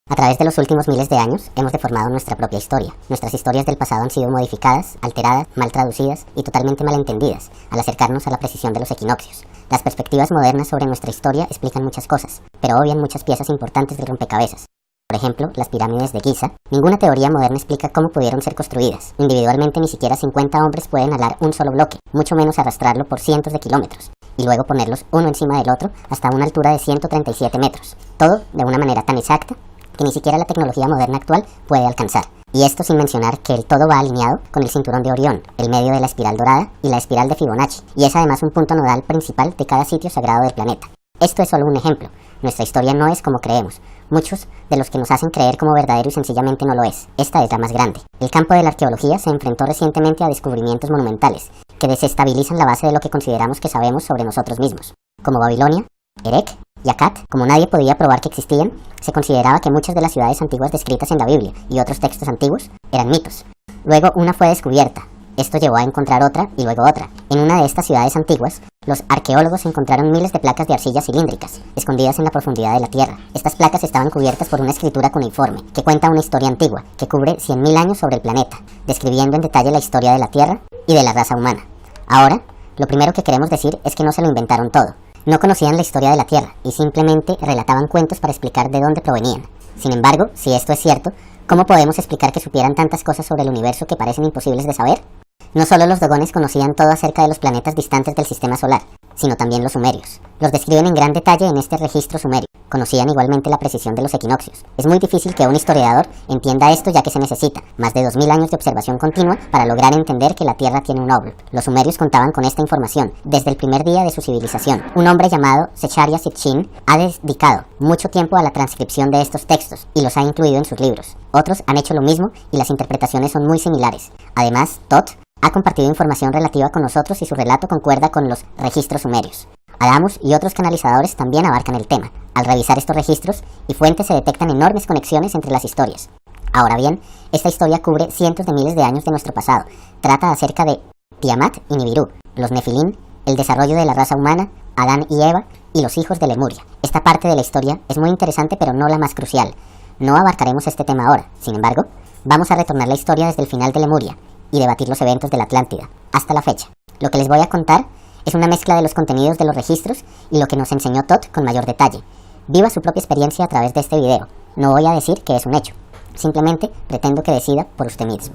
A través de los últimos miles de años hemos deformado nuestra propia historia. Nuestras historias del pasado han sido modificadas, alteradas, mal traducidas y totalmente malentendidas al acercarnos a la precisión de los equinoccios. Las perspectivas modernas sobre nuestra historia explican muchas cosas, pero obvian muchas piezas importantes del rompecabezas. Por ejemplo, las pirámides de Giza. Ninguna teoría moderna explica cómo pudieron ser construidas. Individualmente ni siquiera 50 hombres pueden alar un solo bloque, mucho menos arrastrarlo por cientos de kilómetros, y luego ponerlos uno encima del otro hasta una altura de 137 metros. Todo de una manera tan exacta que ni siquiera la tecnología moderna actual puede alcanzar. Y esto sin mencionar que el todo va alineado con el cinturón de Orión, el medio de la espiral dorada y la espiral de Fibonacci, y es además un punto nodal principal de cada sitio sagrado del planeta. Esto es solo un ejemplo. Nuestra historia no es como creemos. Muchos de los que nos hacen creer como verdadero y sencillamente no lo es. Esta es la más grande. El campo de la arqueología se enfrentó recientemente a descubrimientos monumentales que desestabilizan la base de lo que consideramos que sabemos sobre nosotros mismos, como Babilonia, Erech y Akkad. Como nadie podía probar que existían, se consideraba que muchas de las ciudades antiguas descritas en la Biblia y otros textos antiguos eran mitos. Luego una fue descubierta. Esto llevó a encontrar otra y luego otra. En una de estas ciudades antiguas, los arqueólogos encontraron miles de placas de arcilla cilíndricas, escondidas en la profundidad de la tierra. Estas placas estaban cubiertas por una escritura cuneiforme, que cuenta una historia antigua, que cubre 100.000 años sobre el planeta, describiendo en detalle la historia de la Tierra y de la raza humana. Ahora, lo primero que queremos decir es que no se lo inventaron todo. No conocían la historia de la Tierra y simplemente relataban cuentos para explicar de dónde provenían. Sin embargo, si esto es cierto, ¿cómo podemos explicar que supieran tantas cosas sobre el universo que parecen imposibles de saber? No solo los dogones conocían todo acerca de los planetas distantes del sistema solar, sino también los sumerios. Los describen en gran detalle en este registro sumerio. Conocían igualmente la precisión de los equinoccios. Es muy difícil que un historiador entienda esto, ya que se necesita más de 2000 años de observación continua para lograr entender que la Tierra tiene un óvulo. Los sumerios contaban con esta información desde el primer día de su civilización. Un hombre llamado Secharia Sitchin ha dedicado mucho tiempo a la transcripción de estos textos y los ha incluido en sus libros. Otros han hecho lo mismo y las interpretaciones son muy similares. Además, Thoth ha compartido información relativa con nosotros y su relato concuerda con los registros sumerios. Adamus y otros canalizadores también abarcan el tema. Al revisar estos registros y fuentes se detectan enormes conexiones entre las historias. Ahora bien, esta historia cubre cientos de miles de años de nuestro pasado. Trata acerca de Tiamat y Nibiru, los Nefilim, el desarrollo de la raza humana, Adán y Eva y los hijos de Lemuria. Esta parte de la historia es muy interesante, pero no la más crucial. No abarcaremos este tema ahora. Sin embargo, vamos a retornar la historia desde el final de Lemuria y debatir los eventos de la Atlántida hasta la fecha. Lo que les voy a contar es una mezcla de los contenidos de los registros y lo que nos enseñó Thoth con mayor detalle. Viva su propia experiencia a través de este video. No voy a decir que es un hecho, simplemente pretendo que decida por usted mismo.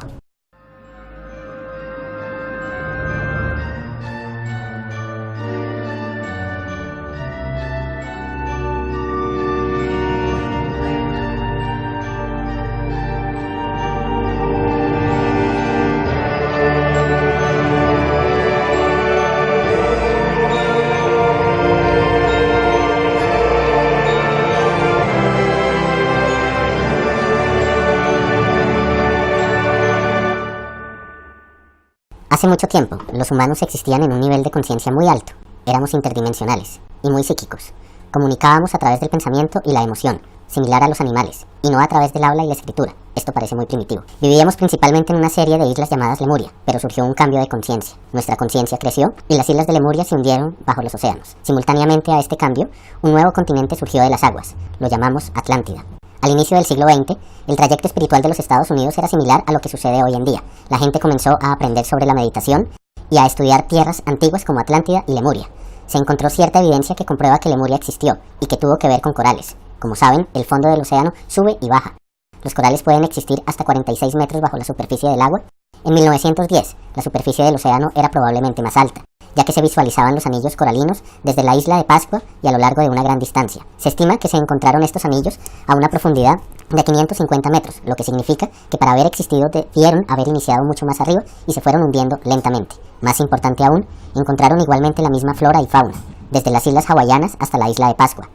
Hace mucho tiempo, los humanos existían en un nivel de conciencia muy alto. Éramos interdimensionales y muy psíquicos. Comunicábamos a través del pensamiento y la emoción, similar a los animales, y no a través del habla y la escritura. Esto parece muy primitivo. Vivíamos principalmente en una serie de islas llamadas Lemuria, pero surgió un cambio de conciencia. Nuestra conciencia creció y las islas de Lemuria se hundieron bajo los océanos. Simultáneamente a este cambio, un nuevo continente surgió de las aguas. Lo llamamos Atlántida. Al inicio del siglo XX, el trayecto espiritual de los Estados Unidos era similar a lo que sucede hoy en día. La gente comenzó a aprender sobre la meditación y a estudiar tierras antiguas como Atlántida y Lemuria. Se encontró cierta evidencia que comprueba que Lemuria existió y que tuvo que ver con corales. Como saben, el fondo del océano sube y baja. Los corales pueden existir hasta 46 metros bajo la superficie del agua. En 1910, la superficie del océano era probablemente más alta, ya que se visualizaban los anillos coralinos desde la isla de Pascua y a lo largo de una gran distancia. Se estima que se encontraron estos anillos a una profundidad de 550 metros, lo que significa que para haber existido debieron haber iniciado mucho más arriba y se fueron hundiendo lentamente. Más importante aún, encontraron igualmente la misma flora y fauna, desde las islas hawaianas hasta la isla de Pascua.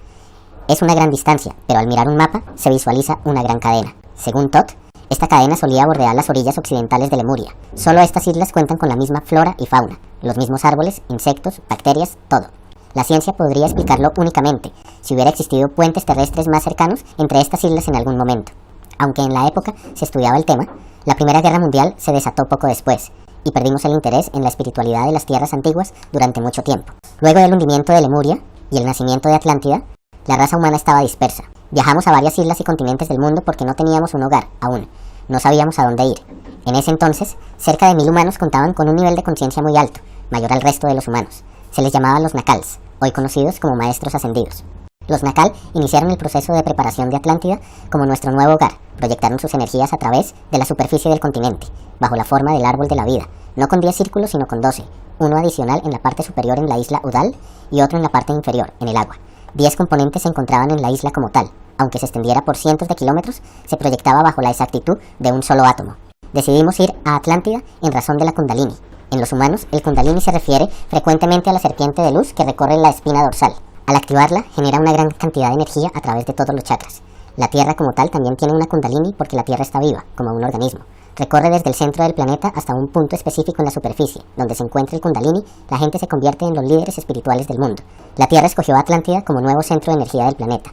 Es una gran distancia, pero al mirar un mapa se visualiza una gran cadena. Según Thoth, esta cadena solía bordear las orillas occidentales de Lemuria. Solo estas islas cuentan con la misma flora y fauna, los mismos árboles, insectos, bacterias, todo. La ciencia podría explicarlo únicamente si hubiera existido puentes terrestres más cercanos entre estas islas en algún momento. Aunque en la época se estudiaba el tema, la Primera Guerra Mundial se desató poco después, y perdimos el interés en la espiritualidad de las tierras antiguas durante mucho tiempo. Luego del hundimiento de Lemuria y el nacimiento de Atlántida, la raza humana estaba dispersa. Viajamos a varias islas y continentes del mundo porque no teníamos un hogar, aún. No sabíamos a dónde ir. En ese entonces, cerca de 1000 humanos contaban con un nivel de conciencia muy alto, mayor al resto de los humanos. Se les llamaba los Nacals, hoy conocidos como Maestros Ascendidos. Los Nacal iniciaron el proceso de preparación de Atlántida como nuestro nuevo hogar. Proyectaron sus energías a través de la superficie del continente, bajo la forma del árbol de la vida, no con 10 círculos sino con 12, uno adicional en la parte superior en la isla Udal y otro en la parte inferior, en el agua. 10 componentes se encontraban en la isla como tal. Aunque se extendiera por cientos de kilómetros, se proyectaba bajo la exactitud de un solo átomo. Decidimos ir a Atlántida en razón de la Kundalini. En los humanos, el Kundalini se refiere frecuentemente a la serpiente de luz que recorre la espina dorsal. Al activarla, genera una gran cantidad de energía a través de todos los chakras. La Tierra como tal también tiene una Kundalini porque la Tierra está viva, como un organismo. Recorre desde el centro del planeta hasta un punto específico en la superficie. Donde se encuentra el Kundalini, la gente se convierte en los líderes espirituales del mundo. La Tierra escogió a Atlántida como nuevo centro de energía del planeta.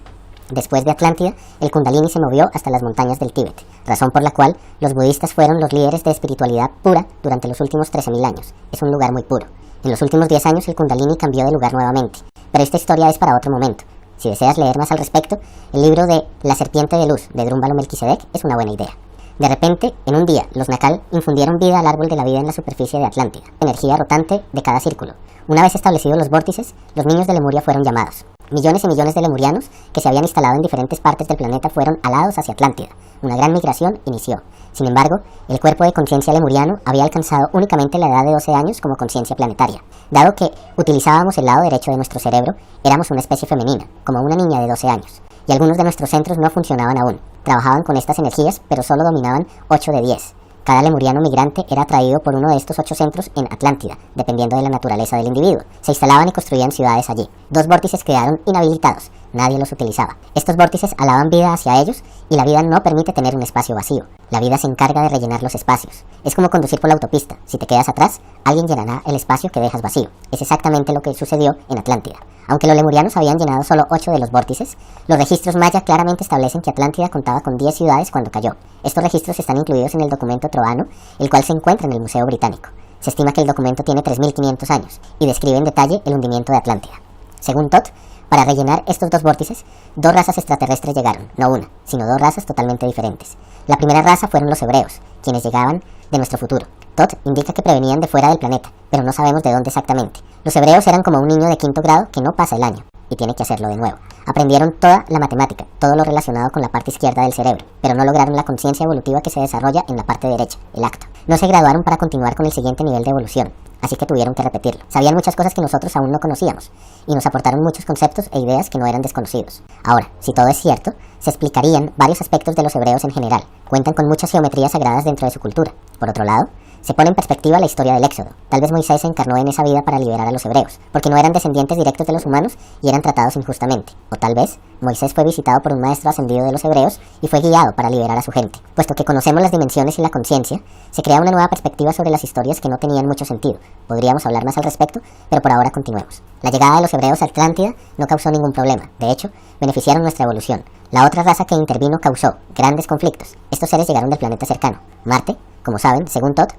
Después de Atlántida, el Kundalini se movió hasta las montañas del Tíbet, razón por la cual los budistas fueron los líderes de espiritualidad pura durante los últimos 13.000 años. Es un lugar muy puro. En los últimos 10 años el Kundalini cambió de lugar nuevamente, pero esta historia es para otro momento. Si deseas leer más al respecto, el libro de La Serpiente de Luz de Drúmbalo Melquisedec es una buena idea. De repente, en un día, los Nakal infundieron vida al árbol de la vida en la superficie de Atlántida, energía rotante de cada círculo. Una vez establecidos los vórtices, los niños de Lemuria fueron llamados. Millones y millones de lemurianos que se habían instalado en diferentes partes del planeta fueron alados hacia Atlántida. Una gran migración inició. Sin embargo, el cuerpo de conciencia lemuriano había alcanzado únicamente la edad de 12 años como conciencia planetaria. Dado que utilizábamos el lado derecho de nuestro cerebro, éramos una especie femenina, como una niña de 12 años. Y algunos de nuestros centros no funcionaban aún. Trabajaban con estas energías, pero solo dominaban 8 de 10. Cada lemuriano migrante era atraído por uno de estos 8 centros en Atlántida, dependiendo de la naturaleza del individuo. Se instalaban y construían ciudades allí. 2 vórtices quedaron inhabilitados. Nadie los utilizaba. Estos vórtices alaban vida hacia ellos y la vida no permite tener un espacio vacío. La vida se encarga de rellenar los espacios. Es como conducir por la autopista. Si te quedas atrás, alguien llenará el espacio que dejas vacío. Es exactamente lo que sucedió en Atlántida. Aunque los lemurianos habían llenado solo 8 de los vórtices, los registros maya claramente establecen que Atlántida contaba con 10 ciudades cuando cayó. Estos registros están incluidos en el documento troano, el cual se encuentra en el Museo Británico. Se estima que el documento tiene 3.500 años y describe en detalle el hundimiento de Atlántida. Según Tot, para rellenar estos 2 vórtices, 2 razas extraterrestres llegaron, no una, sino 2 razas totalmente diferentes. La primera raza fueron los hebreos, quienes llegaban de nuestro futuro. Tot indica que prevenían de fuera del planeta, pero no sabemos de dónde exactamente. Los hebreos eran como un niño de 5º grado que no pasa el año y tiene que hacerlo de nuevo. Aprendieron toda la matemática, todo lo relacionado con la parte izquierda del cerebro, pero no lograron la conciencia evolutiva que se desarrolla en la parte derecha, el acto. No se graduaron para continuar con el siguiente nivel de evolución, así que tuvieron que repetirlo. Sabían muchas cosas que nosotros aún no conocíamos, y nos aportaron muchos conceptos e ideas que no eran desconocidos. Ahora, si todo es cierto, se explicarían varios aspectos de los hebreos en general. Cuentan con muchas geometrías sagradas dentro de su cultura. Por otro lado, se pone en perspectiva la historia del Éxodo. Tal vez Moisés se encarnó en esa vida para liberar a los hebreos, porque no eran descendientes directos de los humanos y eran tratados injustamente. O tal vez Moisés fue visitado por un maestro ascendido de los hebreos y fue guiado para liberar a su gente. Puesto que conocemos las dimensiones y la conciencia, se crea una nueva perspectiva sobre las historias que no tenían mucho sentido. Podríamos hablar más al respecto, pero por ahora continuemos. La llegada de los hebreos a Atlántida no causó ningún problema. De hecho, beneficiaron nuestra evolución. La otra raza que intervino causó grandes conflictos. Estos seres llegaron del planeta cercano, Marte. Como saben, según Tot,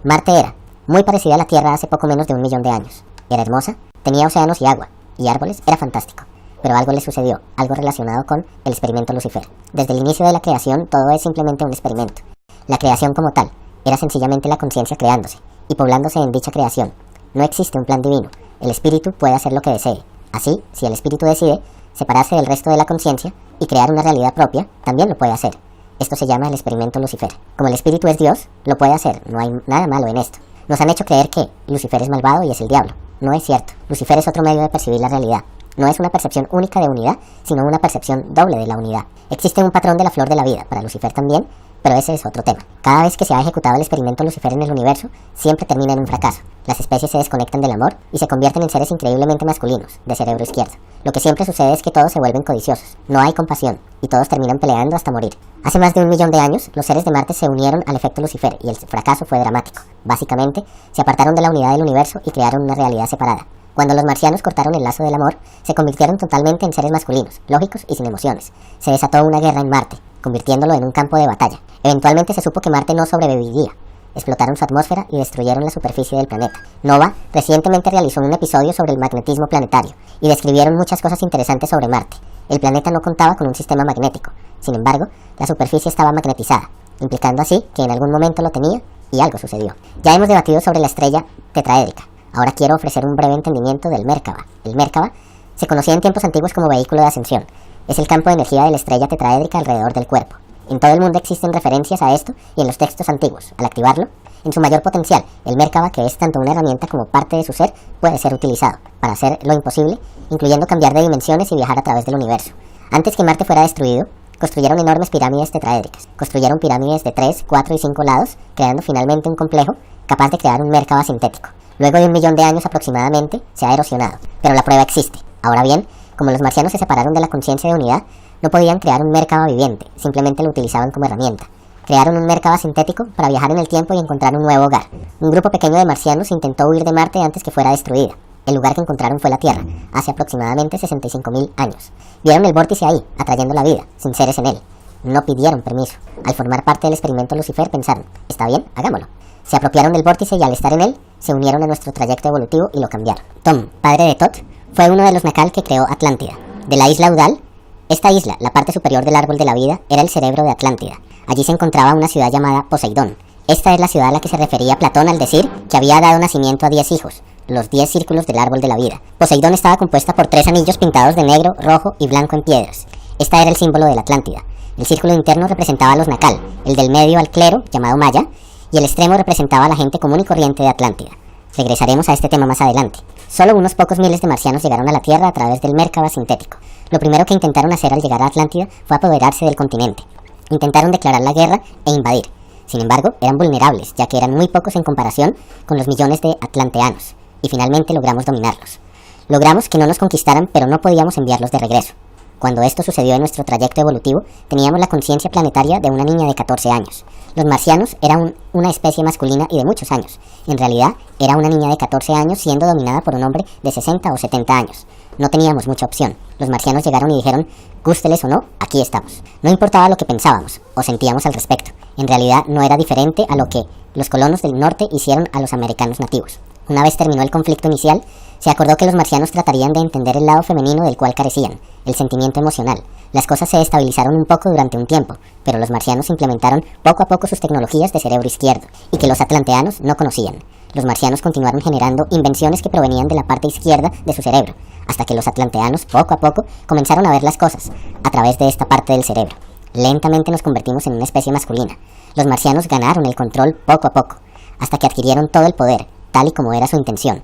Marte era muy parecida a la Tierra hace poco menos de 1 millón de años. Era hermosa, tenía océanos y agua, y árboles, era fantástico. Pero algo le sucedió, algo relacionado con el experimento Lucifer. Desde el inicio de la creación, todo es simplemente un experimento. La creación como tal, era sencillamente la conciencia creándose, y poblándose en dicha creación. No existe un plan divino, el espíritu puede hacer lo que desee. Así, si el espíritu decide separarse del resto de la conciencia y crear una realidad propia, también lo puede hacer. Esto se llama el experimento Lucifer. Como el espíritu es Dios, lo puede hacer, no hay nada malo en esto. Nos han hecho creer que Lucifer es malvado y es el diablo. No es cierto. Lucifer es otro medio de percibir la realidad. No es una percepción única de unidad, sino una percepción doble de la unidad. Existe un patrón de la flor de la vida, para Lucifer también, pero ese es otro tema. Cada vez que se ha ejecutado el experimento Lucifer en el universo, siempre termina en un fracaso. Las especies se desconectan del amor y se convierten en seres increíblemente masculinos, de cerebro izquierdo. Lo que siempre sucede es que todos se vuelven codiciosos, no hay compasión, y todos terminan peleando hasta morir. Hace más de 1 millón de años, los seres de Marte se unieron al efecto Lucifer y el fracaso fue dramático. Básicamente, se apartaron de la unidad del universo y crearon una realidad separada. Cuando los marcianos cortaron el lazo del amor, se convirtieron totalmente en seres masculinos, lógicos y sin emociones. Se desató una guerra en Marte, convirtiéndolo en un campo de batalla. Eventualmente se supo que Marte no sobreviviría. Explotaron su atmósfera y destruyeron la superficie del planeta. Nova recientemente realizó un episodio sobre el magnetismo planetario y describieron muchas cosas interesantes sobre Marte. El planeta no contaba con un sistema magnético. Sin embargo, la superficie estaba magnetizada, implicando así que en algún momento lo tenía y algo sucedió. Ya hemos debatido sobre la estrella tetraédrica. Ahora quiero ofrecer un breve entendimiento del Merkaba. El Merkaba se conocía en tiempos antiguos como vehículo de ascensión. Es el campo de energía de la estrella tetraédrica alrededor del cuerpo. En todo el mundo existen referencias a esto y en los textos antiguos. Al activarlo, en su mayor potencial, el Merkaba, que es tanto una herramienta como parte de su ser, puede ser utilizado para hacer lo imposible, incluyendo cambiar de dimensiones y viajar a través del universo. Antes que Marte fuera destruido, construyeron enormes pirámides tetraédricas. Construyeron pirámides de 3, 4 y 5 lados, creando finalmente un complejo capaz de crear un Merkaba sintético. Luego de 1 millón de años aproximadamente, se ha erosionado, pero la prueba existe. Ahora bien, como los marcianos se separaron de la conciencia de unidad, no podían crear un Merkaba viviente, simplemente lo utilizaban como herramienta. Crearon un Merkaba sintético para viajar en el tiempo y encontrar un nuevo hogar. Un grupo pequeño de marcianos intentó huir de Marte antes que fuera destruida. El lugar que encontraron fue la Tierra, hace aproximadamente 65.000 años. Vieron el vórtice ahí, atrayendo la vida, sin seres en él. No pidieron permiso. Al formar parte del experimento Lucifer pensaron, está bien, hagámoslo. Se apropiaron del vórtice y al estar en él, se unieron a nuestro trayecto evolutivo y lo cambiaron. Tom, padre de Tot, fue uno de los Nakal que creó Atlántida. De la isla Udal, esta isla, la parte superior del árbol de la vida, era el cerebro de Atlántida. Allí se encontraba una ciudad llamada Poseidón. Esta es la ciudad a la que se refería Platón al decir que había dado nacimiento a 10 hijos, los 10 círculos del árbol de la vida. Poseidón estaba compuesta por 3 anillos pintados de negro, rojo y blanco en piedras. Esta era el símbolo de la Atlántida. El círculo interno representaba a los Nakal, el del medio al clero, llamado Maya, y el extremo representaba a la gente común y corriente de Atlántida. Regresaremos a este tema más adelante. Solo unos pocos miles de marcianos llegaron a la Tierra a través del Merkaba sintético. Lo primero que intentaron hacer al llegar a Atlántida fue apoderarse del continente. Intentaron declarar la guerra e invadir. Sin embargo, eran vulnerables, ya que eran muy pocos en comparación con los millones de atlanteanos, y finalmente logramos dominarlos. Logramos que no nos conquistaran, pero no podíamos enviarlos de regreso. Cuando esto sucedió en nuestro trayecto evolutivo, teníamos la conciencia planetaria de una niña de 14 años. Los marcianos eran una especie masculina y de muchos años. En realidad, era una niña de 14 años siendo dominada por un hombre de 60 o 70 años. No teníamos mucha opción. Los marcianos llegaron y dijeron, gústeles o no, aquí estamos. No importaba lo que pensábamos o sentíamos al respecto. En realidad, no era diferente a lo que los colonos del norte hicieron a los americanos nativos. Una vez terminó el conflicto inicial, se acordó que los marcianos tratarían de entender el lado femenino del cual carecían, el sentimiento emocional. Las cosas se estabilizaron un poco durante un tiempo, pero los marcianos implementaron poco a poco sus tecnologías de cerebro izquierdo, y que los atlanteanos no conocían. Los marcianos continuaron generando invenciones que provenían de la parte izquierda de su cerebro, hasta que los atlanteanos poco a poco comenzaron a ver las cosas a través de esta parte del cerebro. Lentamente nos convertimos en una especie masculina. Los marcianos ganaron el control poco a poco, hasta que adquirieron todo el poder, tal y como era su intención.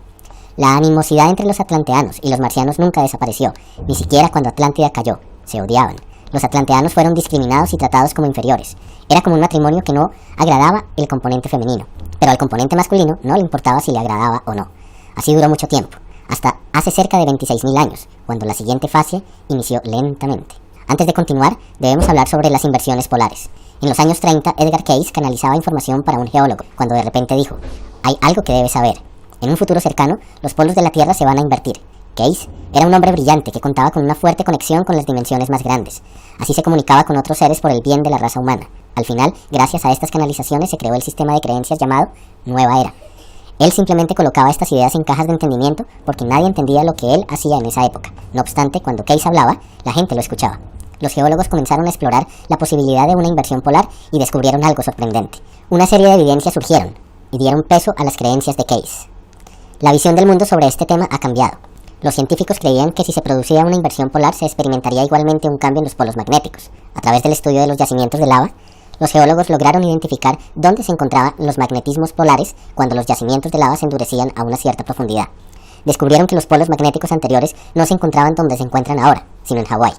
La animosidad entre los atlanteanos y los marcianos nunca desapareció, ni siquiera cuando Atlántida cayó. Se odiaban. Los atlanteanos fueron discriminados y tratados como inferiores. Era como un matrimonio que no agradaba el componente femenino, pero al componente masculino no le importaba si le agradaba o no. Así duró mucho tiempo, hasta hace cerca de 26.000 años, cuando la siguiente fase inició lentamente. Antes de continuar, debemos hablar sobre las inversiones polares. En los años 30, Edgar Cayce canalizaba información para un geólogo, cuando de repente dijo, hay algo que debes saber. En un futuro cercano, los polos de la Tierra se van a invertir. Cayce era un hombre brillante que contaba con una fuerte conexión con las dimensiones más grandes. Así se comunicaba con otros seres por el bien de la raza humana. Al final, gracias a estas canalizaciones, se creó el sistema de creencias llamado Nueva Era. Él simplemente colocaba estas ideas en cajas de entendimiento porque nadie entendía lo que él hacía en esa época. No obstante, cuando Cayce hablaba, la gente lo escuchaba. Los geólogos comenzaron a explorar la posibilidad de una inversión polar y descubrieron algo sorprendente. Una serie de evidencias surgieron y dieron peso a las creencias de Cayce. La visión del mundo sobre este tema ha cambiado. Los científicos creían que si se producía una inversión polar se experimentaría igualmente un cambio en los polos magnéticos. A través del estudio de los yacimientos de lava, los geólogos lograron identificar dónde se encontraban los magnetismos polares cuando los yacimientos de lava se endurecían a una cierta profundidad. Descubrieron que los polos magnéticos anteriores no se encontraban donde se encuentran ahora, sino en Hawái.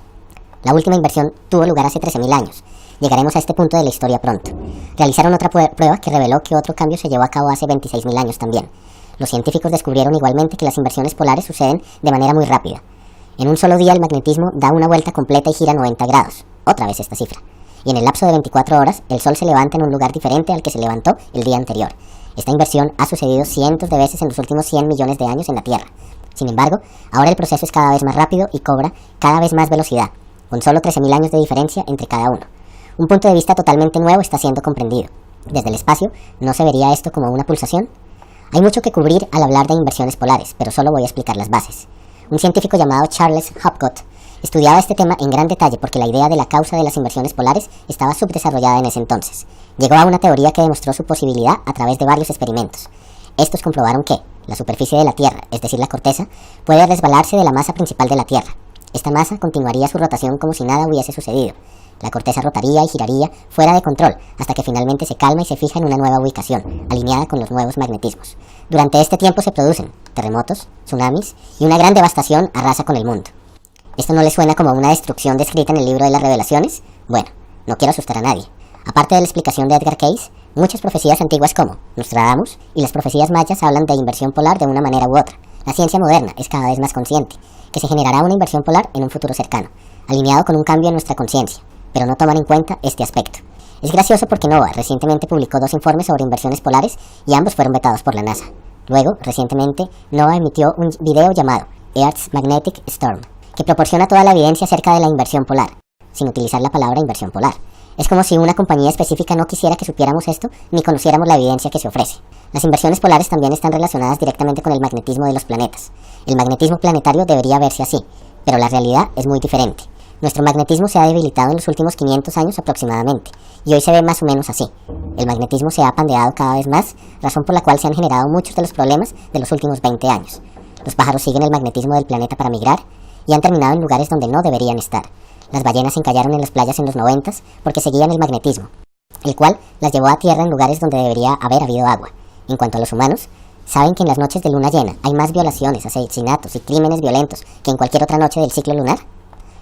La última inversión tuvo lugar hace 13.000 años. Llegaremos a este punto de la historia pronto. Realizaron otra prueba que reveló que otro cambio se llevó a cabo hace 26.000 años también. Los científicos descubrieron igualmente que las inversiones polares suceden de manera muy rápida. En un solo día el magnetismo da una vuelta completa y gira 90 grados. Otra vez esta cifra. Y en el lapso de 24 horas, el Sol se levanta en un lugar diferente al que se levantó el día anterior. Esta inversión ha sucedido cientos de veces en los últimos 100 millones de años en la Tierra. Sin embargo, ahora el proceso es cada vez más rápido y cobra cada vez más velocidad, con solo 13.000 años de diferencia entre cada uno. Un punto de vista totalmente nuevo está siendo comprendido. Desde el espacio, ¿no se vería esto como una pulsación? Hay mucho que cubrir al hablar de inversiones polares, pero solo voy a explicar las bases. Un científico llamado Charles Hopcott Estudiaba este tema en gran detalle porque la idea de la causa de las inversiones polares estaba subdesarrollada en ese entonces. Llegó a una teoría que demostró su posibilidad a través de varios experimentos. Estos comprobaron que la superficie de la Tierra, es decir, la corteza, puede resbalarse de la masa principal de la Tierra. Esta masa continuaría su rotación como si nada hubiese sucedido. La corteza rotaría y giraría fuera de control hasta que finalmente se calma y se fija en una nueva ubicación, alineada con los nuevos magnetismos. Durante este tiempo se producen terremotos, tsunamis y una gran devastación arrasa con el mundo. ¿Esto no le suena como una destrucción descrita en el libro de las Revelaciones? Bueno, no quiero asustar a nadie. Aparte de la explicación de Edgar Cayce, muchas profecías antiguas como Nostradamus y las profecías mayas hablan de inversión polar de una manera u otra. La ciencia moderna es cada vez más consciente que se generará una inversión polar en un futuro cercano, alineado con un cambio en nuestra conciencia, pero no toman en cuenta este aspecto. Es gracioso porque NOAA recientemente publicó 2 informes sobre inversiones polares y ambos fueron vetados por la NASA. Luego, recientemente, NOAA emitió un video llamado Earth's Magnetic Storm, que proporciona toda la evidencia acerca de la inversión polar, sin utilizar la palabra inversión polar. Es como si una compañía específica no quisiera que supiéramos esto ni conociéramos la evidencia que se ofrece. Las inversiones polares también están relacionadas directamente con el magnetismo de los planetas. El magnetismo planetario debería verse así, pero la realidad es muy diferente. Nuestro magnetismo se ha debilitado en los últimos 500 años aproximadamente, y hoy se ve más o menos así. El magnetismo se ha pandeado cada vez más, razón por la cual se han generado muchos de los problemas de los últimos 20 años. Los pájaros siguen el magnetismo del planeta para migrar, y han terminado en lugares donde no deberían estar. Las ballenas se encallaron en las playas en los 90s porque seguían el magnetismo, el cual las llevó a tierra en lugares donde debería haber habido agua. En cuanto a los humanos, ¿saben que en las noches de luna llena hay más violaciones, asesinatos y crímenes violentos que en cualquier otra noche del ciclo lunar?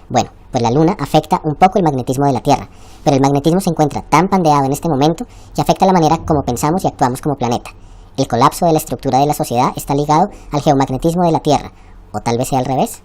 Bueno, pues la luna afecta un poco el magnetismo de la Tierra, pero el magnetismo se encuentra tan pandeado en este momento que afecta la manera como pensamos y actuamos como planeta. El colapso de la estructura de la sociedad está ligado al geomagnetismo de la Tierra, o tal vez sea al revés.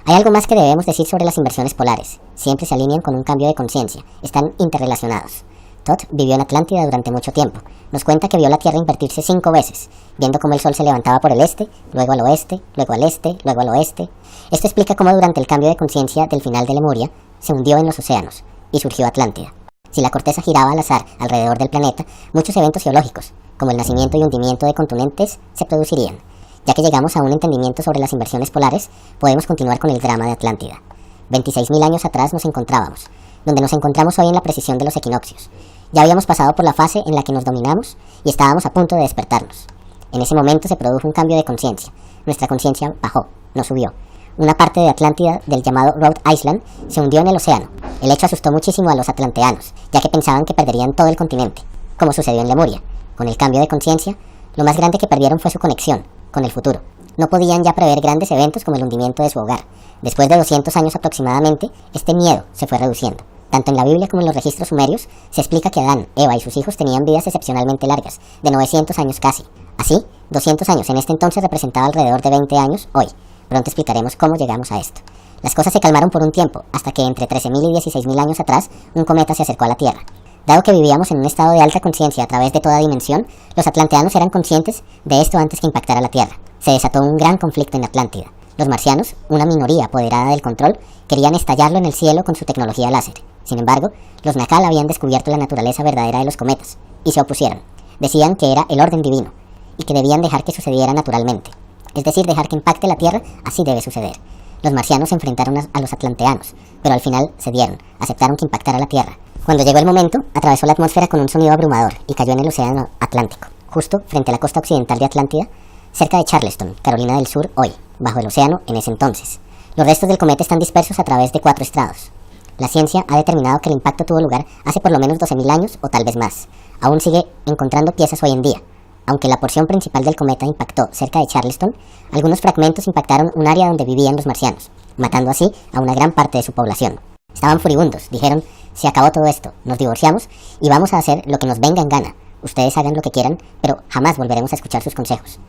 Hay algo más que debemos decir sobre las inversiones polares. Siempre se alinean con un cambio de conciencia. Están interrelacionados. Todd vivió en Atlántida durante mucho tiempo. Nos cuenta que vio la Tierra invertirse 5 veces, viendo cómo el Sol se levantaba por el este, luego al oeste, luego al este, luego al oeste. Esto explica cómo durante el cambio de conciencia del final de Lemuria, se hundió en los océanos y surgió Atlántida. Si la corteza giraba al azar alrededor del planeta, muchos eventos geológicos, como el nacimiento y hundimiento de continentes, se producirían. Ya que llegamos a un entendimiento sobre las inversiones polares, podemos continuar con el drama de Atlántida. 26.000 años atrás nos encontrábamos, donde nos encontramos hoy en la precisión de los equinoccios. Ya habíamos pasado por la fase en la que nos dominamos y estábamos a punto de despertarnos. En ese momento se produjo un cambio de conciencia. Nuestra conciencia bajó, no subió. Una parte de Atlántida, del llamado Rhode Island, se hundió en el océano. El hecho asustó muchísimo a los atlanteanos, ya que pensaban que perderían todo el continente, como sucedió en Lemuria. Con el cambio de conciencia, lo más grande que perdieron fue su conexión con el futuro. No podían ya prever grandes eventos como el hundimiento de su hogar. Después de 200 años aproximadamente, este miedo se fue reduciendo. Tanto en la Biblia como en los registros sumerios, se explica que Adán, Eva y sus hijos tenían vidas excepcionalmente largas, de 900 años casi. Así, 200 años en este entonces representaba alrededor de 20 años hoy. Pronto explicaremos cómo llegamos a esto. Las cosas se calmaron por un tiempo, hasta que entre 13.000 y 16.000 años atrás, un cometa se acercó a la Tierra. Dado que vivíamos en un estado de alta conciencia a través de toda dimensión, los atlanteanos eran conscientes de esto antes que impactara la Tierra. Se desató un gran conflicto en Atlántida. Los marcianos, una minoría apoderada del control, querían estallarlo en el cielo con su tecnología láser. Sin embargo, los Naacal habían descubierto la naturaleza verdadera de los cometas, y se opusieron. Decían que era el orden divino, y que debían dejar que sucediera naturalmente. Es decir, dejar que impacte la Tierra, así debe suceder. Los marcianos se enfrentaron a los atlanteanos, pero al final cedieron, aceptaron que impactara la Tierra. Cuando llegó el momento, atravesó la atmósfera con un sonido abrumador y cayó en el océano Atlántico, justo frente a la costa occidental de Atlántida, cerca de Charleston, Carolina del Sur hoy, bajo el océano en ese entonces. Los restos del cometa están dispersos a través de 4 estrados. La ciencia ha determinado que el impacto tuvo lugar hace por lo menos 12.000 años o tal vez más. Aún sigue encontrando piezas hoy en día. Aunque la porción principal del cometa impactó cerca de Charleston, algunos fragmentos impactaron un área donde vivían los marcianos, matando así a una gran parte de su población. Estaban furibundos, dijeron: se acabó todo esto, nos divorciamos y vamos a hacer lo que nos venga en gana. Ustedes hagan lo que quieran, pero jamás volveremos a escuchar sus consejos.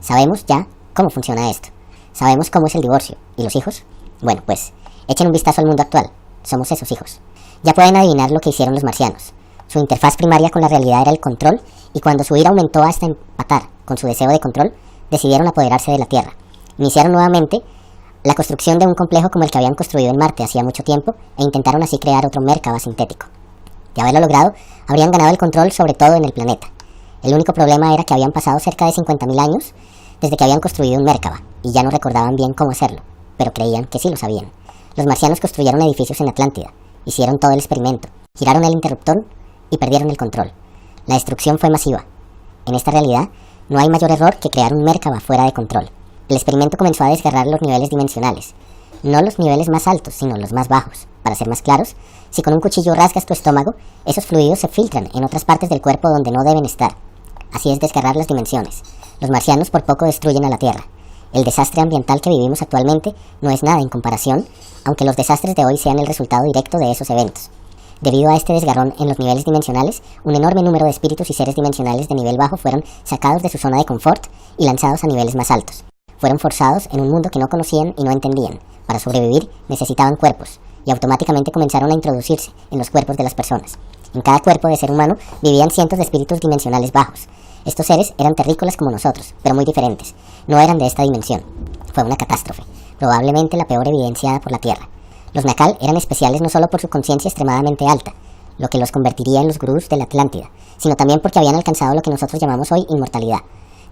Sabemos ya cómo funciona esto. Sabemos cómo es el divorcio. ¿Y los hijos? Bueno, pues, echen un vistazo al mundo actual. Somos esos hijos. Ya pueden adivinar lo que hicieron los marcianos. Su interfaz primaria con la realidad era el control, y cuando su ira aumentó hasta empatar con su deseo de control, decidieron apoderarse de la Tierra. Iniciaron nuevamente la construcción de un complejo como el que habían construido en Marte hacía mucho tiempo, e intentaron así crear otro Merkaba sintético. De haberlo logrado, habrían ganado el control sobre todo en el planeta. El único problema era que habían pasado cerca de 50.000 años desde que habían construido un Merkaba, y ya no recordaban bien cómo hacerlo, pero creían que sí lo sabían. Los marcianos construyeron edificios en la Atlántida, hicieron todo el experimento, giraron el interruptor y perdieron el control. La destrucción fue masiva. En esta realidad, no hay mayor error que crear un Merkaba fuera de control. El experimento comenzó a desgarrar los niveles dimensionales. No los niveles más altos, sino los más bajos. Para ser más claros, si con un cuchillo rasgas tu estómago, esos fluidos se filtran en otras partes del cuerpo donde no deben estar. Así es desgarrar las dimensiones. Los marcianos por poco destruyen a la Tierra. El desastre ambiental que vivimos actualmente no es nada en comparación, aunque los desastres de hoy sean el resultado directo de esos eventos. Debido a este desgarrón en los niveles dimensionales, un enorme número de espíritus y seres dimensionales de nivel bajo fueron sacados de su zona de confort y lanzados a niveles más altos. Fueron forzados en un mundo que no conocían y no entendían. Para sobrevivir necesitaban cuerpos, y automáticamente comenzaron a introducirse en los cuerpos de las personas. En cada cuerpo de ser humano vivían cientos de espíritus dimensionales bajos. Estos seres eran terrícolas como nosotros, pero muy diferentes. No eran de esta dimensión. Fue una catástrofe, probablemente la peor evidenciada por la Tierra. Los Naacal eran especiales no solo por su conciencia extremadamente alta, lo que los convertiría en los gurús de la Atlántida, sino también porque habían alcanzado lo que nosotros llamamos hoy inmortalidad.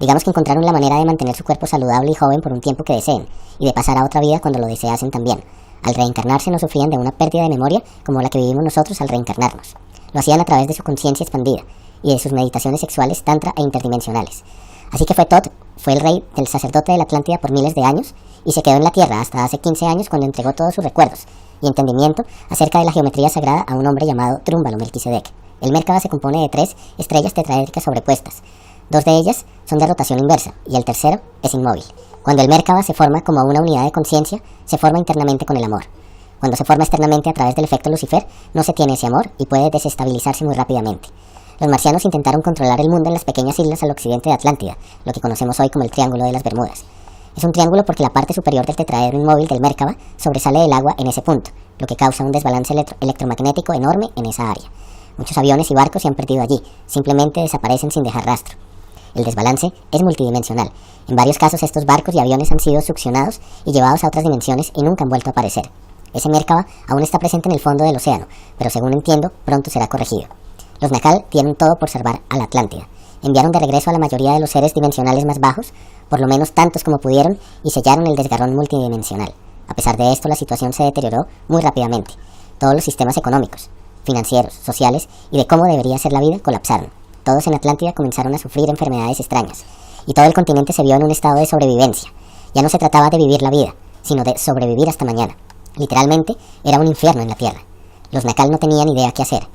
Digamos que encontraron la manera de mantener su cuerpo saludable y joven por un tiempo que deseen, y de pasar a otra vida cuando lo deseasen también. Al reencarnarse no sufrían de una pérdida de memoria como la que vivimos nosotros al reencarnarnos. Lo hacían a través de su conciencia expandida y de sus meditaciones sexuales tantra e interdimensionales. Así que Thoth fue el rey del sacerdote de la Atlántida por miles de años y se quedó en la Tierra hasta hace 15 años cuando entregó todos sus recuerdos y entendimiento acerca de la geometría sagrada a un hombre llamado Trúmbalo Melquisedec. El Merkaba se compone de 3 estrellas tetraédricas sobrepuestas. 2 de ellas son de rotación inversa y el tercero es inmóvil. Cuando el Merkaba se forma como una unidad de conciencia, se forma internamente con el amor. Cuando se forma externamente a través del efecto Lucifer, no se tiene ese amor y puede desestabilizarse muy rápidamente. Los marcianos intentaron controlar el mundo en las pequeñas islas al occidente de Atlántida, lo que conocemos hoy como el Triángulo de las Bermudas. Es un triángulo porque la parte superior del tetraedro inmóvil del Merkaba sobresale del agua en ese punto, lo que causa un desbalance electromagnético enorme en esa área. Muchos aviones y barcos se han perdido allí, simplemente desaparecen sin dejar rastro. El desbalance es multidimensional. En varios casos estos barcos y aviones han sido succionados y llevados a otras dimensiones y nunca han vuelto a aparecer. Ese Merkaba aún está presente en el fondo del océano, pero según entiendo, pronto será corregido. Los Naacal dieron todo por salvar a la Atlántida. Enviaron de regreso a la mayoría de los seres dimensionales más bajos, por lo menos tantos como pudieron, y sellaron el desgarrón multidimensional. A pesar de esto, la situación se deterioró muy rápidamente. Todos los sistemas económicos, financieros, sociales y de cómo debería ser la vida colapsaron. Todos en Atlántida comenzaron a sufrir enfermedades extrañas, y todo el continente se vio en un estado de sobrevivencia. Ya no se trataba de vivir la vida, sino de sobrevivir hasta mañana. Literalmente, era un infierno en la Tierra. Los Naacal no tenían idea qué hacer.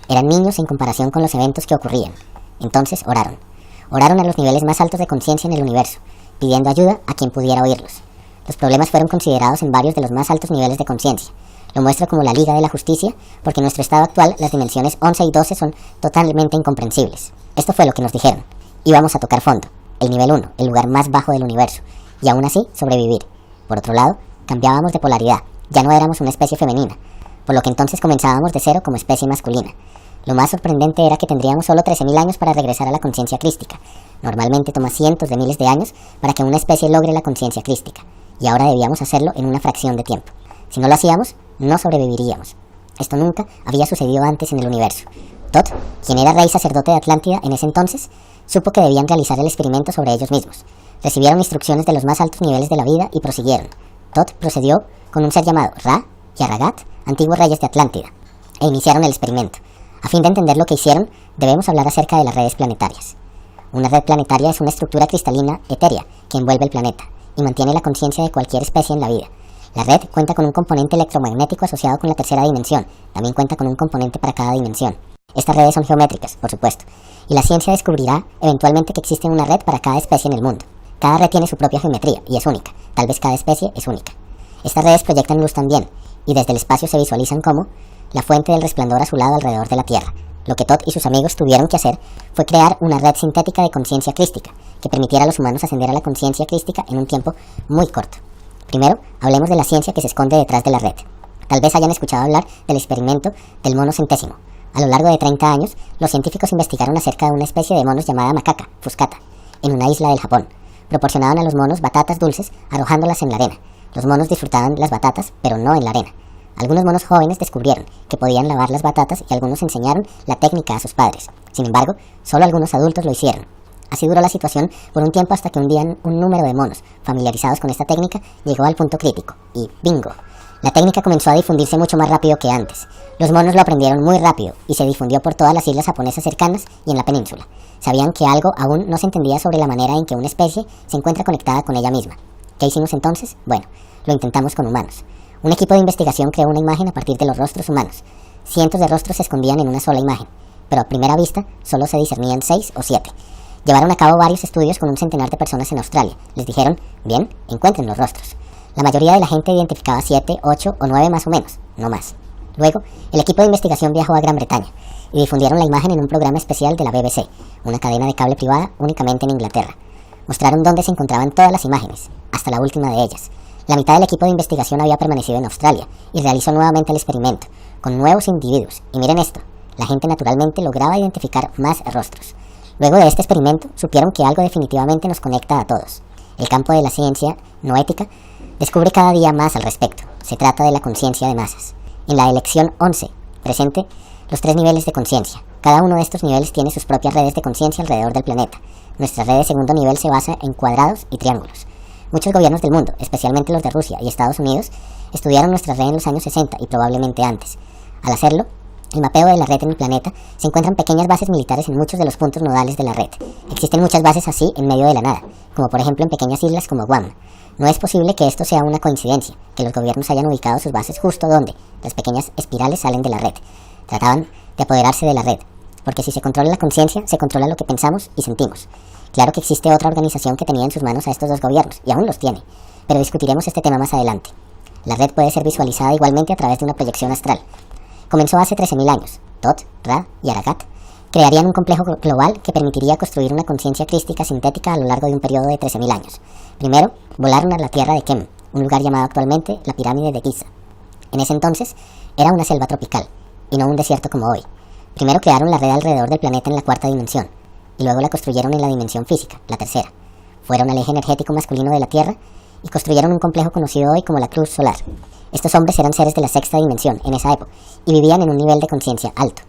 Eran niños en comparación con los eventos que ocurrían. Entonces oraron. Oraron a los niveles más altos de conciencia en el universo, pidiendo ayuda a quien pudiera oírlos. Los problemas fueron considerados en varios de los más altos niveles de conciencia. Lo muestro como la Liga de la Justicia, porque en nuestro estado actual las dimensiones 11 y 12 son totalmente incomprensibles. Esto fue lo que nos dijeron. Íbamos a tocar fondo, el nivel 1, el lugar más bajo del universo, y aún así sobrevivir. Por otro lado, cambiábamos de polaridad. Ya no éramos una especie femenina, por lo que entonces comenzábamos de cero como especie masculina. Lo más sorprendente era que tendríamos solo 13.000 años para regresar a la conciencia crística. Normalmente toma cientos de miles de años para que una especie logre la conciencia crística, y ahora debíamos hacerlo en una fracción de tiempo. Si no lo hacíamos, no sobreviviríamos. Esto nunca había sucedido antes en el universo. Thoth, quien era rey sacerdote de Atlántida en ese entonces, supo que debían realizar el experimento sobre ellos mismos. Recibieron instrucciones de los más altos niveles de la vida y prosiguieron. Thoth procedió con un ser llamado Ra y Aragat, antiguos reyes de Atlántida, e iniciaron el experimento. A fin de entender lo que hicieron, debemos hablar acerca de las redes planetarias. Una red planetaria es una estructura cristalina etérea que envuelve el planeta y mantiene la conciencia de cualquier especie en la vida. La red cuenta con un componente electromagnético asociado con la tercera dimensión. También cuenta con un componente para cada dimensión. Estas redes son geométricas, por supuesto, y la ciencia descubrirá eventualmente que existe una red para cada especie en el mundo. Cada red tiene su propia geometría y es única. Tal vez cada especie es única. Estas redes proyectan luz también, y desde el espacio se visualizan como la fuente del resplandor azulado alrededor de la Tierra. Lo que Thoth y sus amigos tuvieron que hacer fue crear una red sintética de conciencia crística que permitiera a los humanos ascender a la conciencia crística en un tiempo muy corto. Primero, hablemos de la ciencia que se esconde detrás de la red. Tal vez hayan escuchado hablar del experimento del mono centésimo. A lo largo de 30 años, los científicos investigaron acerca de una especie de monos llamada macaca, fuscata, en una isla del Japón. Proporcionaban a los monos batatas dulces arrojándolas en la arena. Los monos disfrutaban las batatas, pero no en la arena. Algunos monos jóvenes descubrieron que podían lavar las batatas y algunos enseñaron la técnica a sus padres. Sin embargo, solo algunos adultos lo hicieron. Así duró la situación por un tiempo hasta que un día un número de monos familiarizados con esta técnica llegó al punto crítico y ¡bingo! La técnica comenzó a difundirse mucho más rápido que antes. Los monos lo aprendieron muy rápido y se difundió por todas las islas japonesas cercanas y en la península. Sabían que algo aún no se entendía sobre la manera en que una especie se encuentra conectada con ella misma. ¿Qué hicimos entonces? Bueno, lo intentamos con humanos. Un equipo de investigación creó una imagen a partir de los rostros humanos. Cientos de rostros se escondían en una sola imagen, pero a primera vista solo se discernían 6 o 7. Llevaron a cabo varios estudios con un centenar de personas en Australia. Les dijeron, bien, encuentren los rostros. La mayoría de la gente identificaba 7, 8 o 9 más o menos, no más. Luego, el equipo de investigación viajó a Gran Bretaña y difundieron la imagen en un programa especial de la BBC, una cadena de cable privada únicamente en Inglaterra. Mostraron dónde se encontraban todas las imágenes, hasta la última de ellas. La mitad del equipo de investigación había permanecido en Australia y realizó nuevamente el experimento, con nuevos individuos. Y miren esto, la gente naturalmente lograba identificar más rostros. Luego de este experimento, supieron que algo definitivamente nos conecta a todos. El campo de la ciencia no ética descubre cada día más al respecto. Se trata de la conciencia de masas. En la elección 11, presente los 3 niveles de conciencia. Cada uno de estos niveles tiene sus propias redes de conciencia alrededor del planeta. Nuestra red de segundo nivel se basa en cuadrados y triángulos. Muchos gobiernos del mundo, especialmente los de Rusia y Estados Unidos, estudiaron nuestra red en los años 60 y probablemente antes. Al hacerlo, el mapeo de la red en el planeta, se encuentran pequeñas bases militares en muchos de los puntos nodales de la red. Existen muchas bases así en medio de la nada, como por ejemplo en pequeñas islas como Guam. No es posible que esto sea una coincidencia, que los gobiernos hayan ubicado sus bases justo donde las pequeñas espirales salen de la red. Trataban de apoderarse de la red, porque si se controla la conciencia, se controla lo que pensamos y sentimos. Claro que existe otra organización que tenía en sus manos a estos 2 gobiernos, y aún los tiene, pero discutiremos este tema más adelante. La red puede ser visualizada igualmente a través de una proyección astral. Comenzó hace 13.000 años. Thoth, Ra y Aragat crearían un complejo global que permitiría construir una conciencia crística sintética a lo largo de un periodo de 13.000 años. Primero, volaron a la tierra de Kem, un lugar llamado actualmente la pirámide de Giza. En ese entonces, era una selva tropical, y no un desierto como hoy. Primero crearon la red alrededor del planeta en la 4ª dimensión, y luego la construyeron en la dimensión física, la 3ª. Fueron al eje energético masculino de la Tierra y construyeron un complejo conocido hoy como la Cruz Solar. Estos hombres eran seres de la 6ª dimensión en esa época y vivían en un nivel de conciencia alto.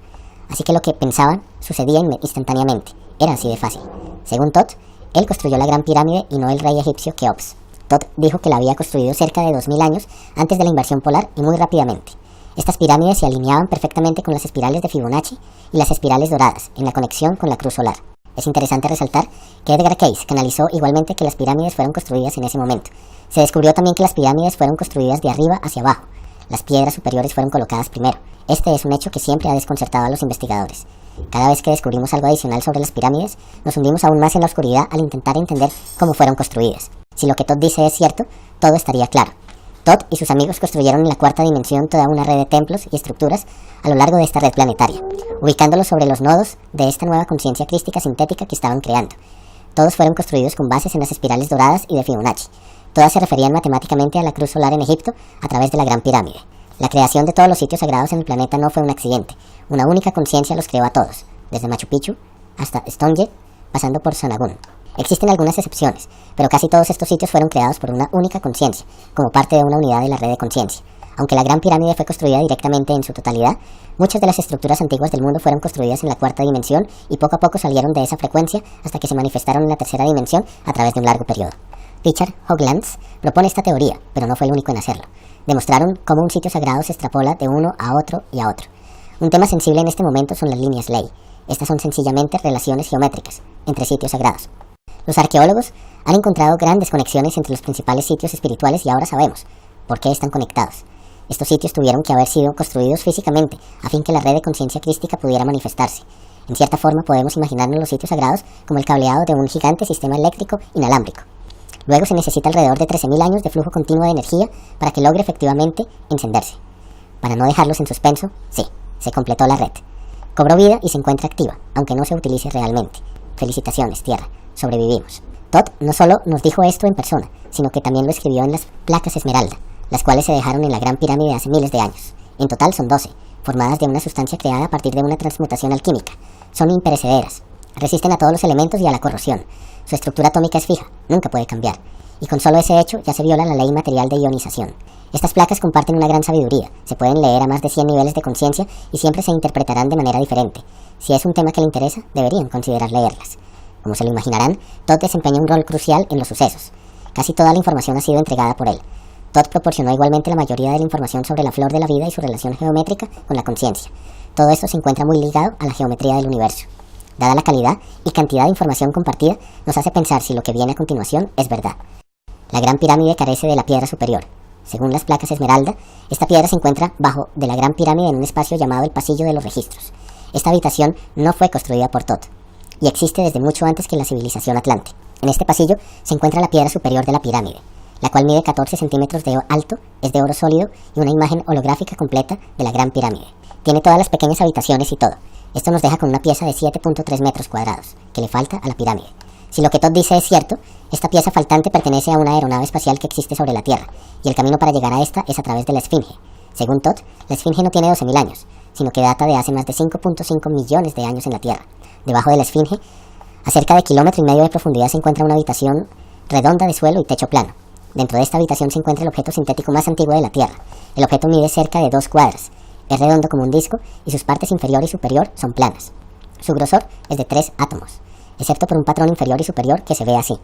Así que lo que pensaban sucedía instantáneamente. Era así de fácil. Según Thoth, él construyó la Gran Pirámide y no el rey egipcio Keops. Thoth dijo que la había construido cerca de 2000 años antes de la invasión polar y muy rápidamente. Estas pirámides se alineaban perfectamente con las espirales de Fibonacci y las espirales doradas en la conexión con la Cruz Solar. Es interesante resaltar que Edgar Cayce canalizó igualmente que las pirámides fueron construidas en ese momento. Se descubrió también que las pirámides fueron construidas de arriba hacia abajo. Las piedras superiores fueron colocadas primero. Este es un hecho que siempre ha desconcertado a los investigadores. Cada vez que descubrimos algo adicional sobre las pirámides, nos hundimos aún más en la oscuridad al intentar entender cómo fueron construidas. Si lo que Thoth dice es cierto, todo estaría claro. Thoth y sus amigos construyeron en la 4ª dimensión toda una red de templos y estructuras a lo largo de esta red planetaria, ubicándolos sobre los nodos de esta nueva conciencia crística sintética que estaban creando. Todos fueron construidos con bases en las espirales doradas y de Fibonacci. Todas se referían matemáticamente a la Cruz Solar en Egipto a través de la Gran Pirámide. La creación de todos los sitios sagrados en el planeta no fue un accidente. Una única conciencia los creó a todos, desde Machu Picchu hasta Stonehenge, pasando por Sonagún. Existen algunas excepciones, pero casi todos estos sitios fueron creados por una única conciencia, como parte de una unidad de la red de conciencia. Aunque la Gran Pirámide fue construida directamente en su totalidad, muchas de las estructuras antiguas del mundo fueron construidas en la 4ª dimensión y poco a poco salieron de esa frecuencia hasta que se manifestaron en la 3ª dimensión a través de un largo periodo. Richard Hoagland propone esta teoría, pero no fue el único en hacerlo. Demostraron cómo un sitio sagrado se extrapola de uno a otro y a otro. Un tema sensible en este momento son las líneas ley. Estas son sencillamente relaciones geométricas entre sitios sagrados. Los arqueólogos han encontrado grandes conexiones entre los principales sitios espirituales y ahora sabemos por qué están conectados. Estos sitios tuvieron que haber sido construidos físicamente a fin que la red de conciencia crística pudiera manifestarse. En cierta forma podemos imaginarnos los sitios sagrados como el cableado de un gigante sistema eléctrico inalámbrico. Luego se necesita alrededor de 13.000 años de flujo continuo de energía para que logre efectivamente encenderse. Para no dejarlos en suspenso, sí, se completó la red. Cobró vida y se encuentra activa, aunque no se utilice realmente. Felicitaciones, Tierra, sobrevivimos. Thoth no solo nos dijo esto en persona, sino que también lo escribió en las placas esmeralda, las cuales se dejaron en la Gran Pirámide hace miles de años. En total son 12, formadas de una sustancia creada a partir de una transmutación alquímica. Son imperecederas, resisten a todos los elementos y a la corrosión. Su estructura atómica es fija, nunca puede cambiar. Y con solo ese hecho ya se viola la ley material de ionización. Estas placas comparten una gran sabiduría, se pueden leer a más de 100 niveles de conciencia y siempre se interpretarán de manera diferente. Si es un tema que le interesa, deberían considerar leerlas. Como se lo imaginarán, Thoth desempeña un rol crucial en los sucesos. Casi toda la información ha sido entregada por él. Todd proporcionó igualmente la mayoría de la información sobre la flor de la vida y su relación geométrica con la conciencia. Todo esto se encuentra muy ligado a la geometría del universo. Dada la calidad y cantidad de información compartida, nos hace pensar si lo que viene a continuación es verdad. La Gran Pirámide carece de la piedra superior. Según las placas Esmeralda, esta piedra se encuentra bajo de la Gran Pirámide en un espacio llamado el Pasillo de los Registros. Esta habitación no fue construida por Todd y existe desde mucho antes que la civilización Atlante. En este pasillo se encuentra la piedra superior de la pirámide, la cual mide 14 centímetros de alto, es de oro sólido y una imagen holográfica completa de la Gran Pirámide. Tiene todas las pequeñas habitaciones y todo. Esto nos deja con una pieza de 7.3 metros cuadrados, que le falta a la pirámide. Si lo que Todd dice es cierto, esta pieza faltante pertenece a una aeronave espacial que existe sobre la Tierra, y el camino para llegar a esta es a través de la Esfinge. Según Todd, la Esfinge no tiene 12.000 años, sino que data de hace más de 5.5 millones de años en la Tierra. Debajo de la Esfinge, a cerca de 1,5 kilómetros de profundidad, se encuentra una habitación redonda de suelo y techo plano. Dentro de esta habitación se encuentra el objeto sintético más antiguo de la Tierra. El objeto mide cerca de 2 cuadras, es redondo como un disco y sus partes inferior y superior son planas. Su grosor es de 3 átomos, excepto por un patrón inferior y superior que se ve así.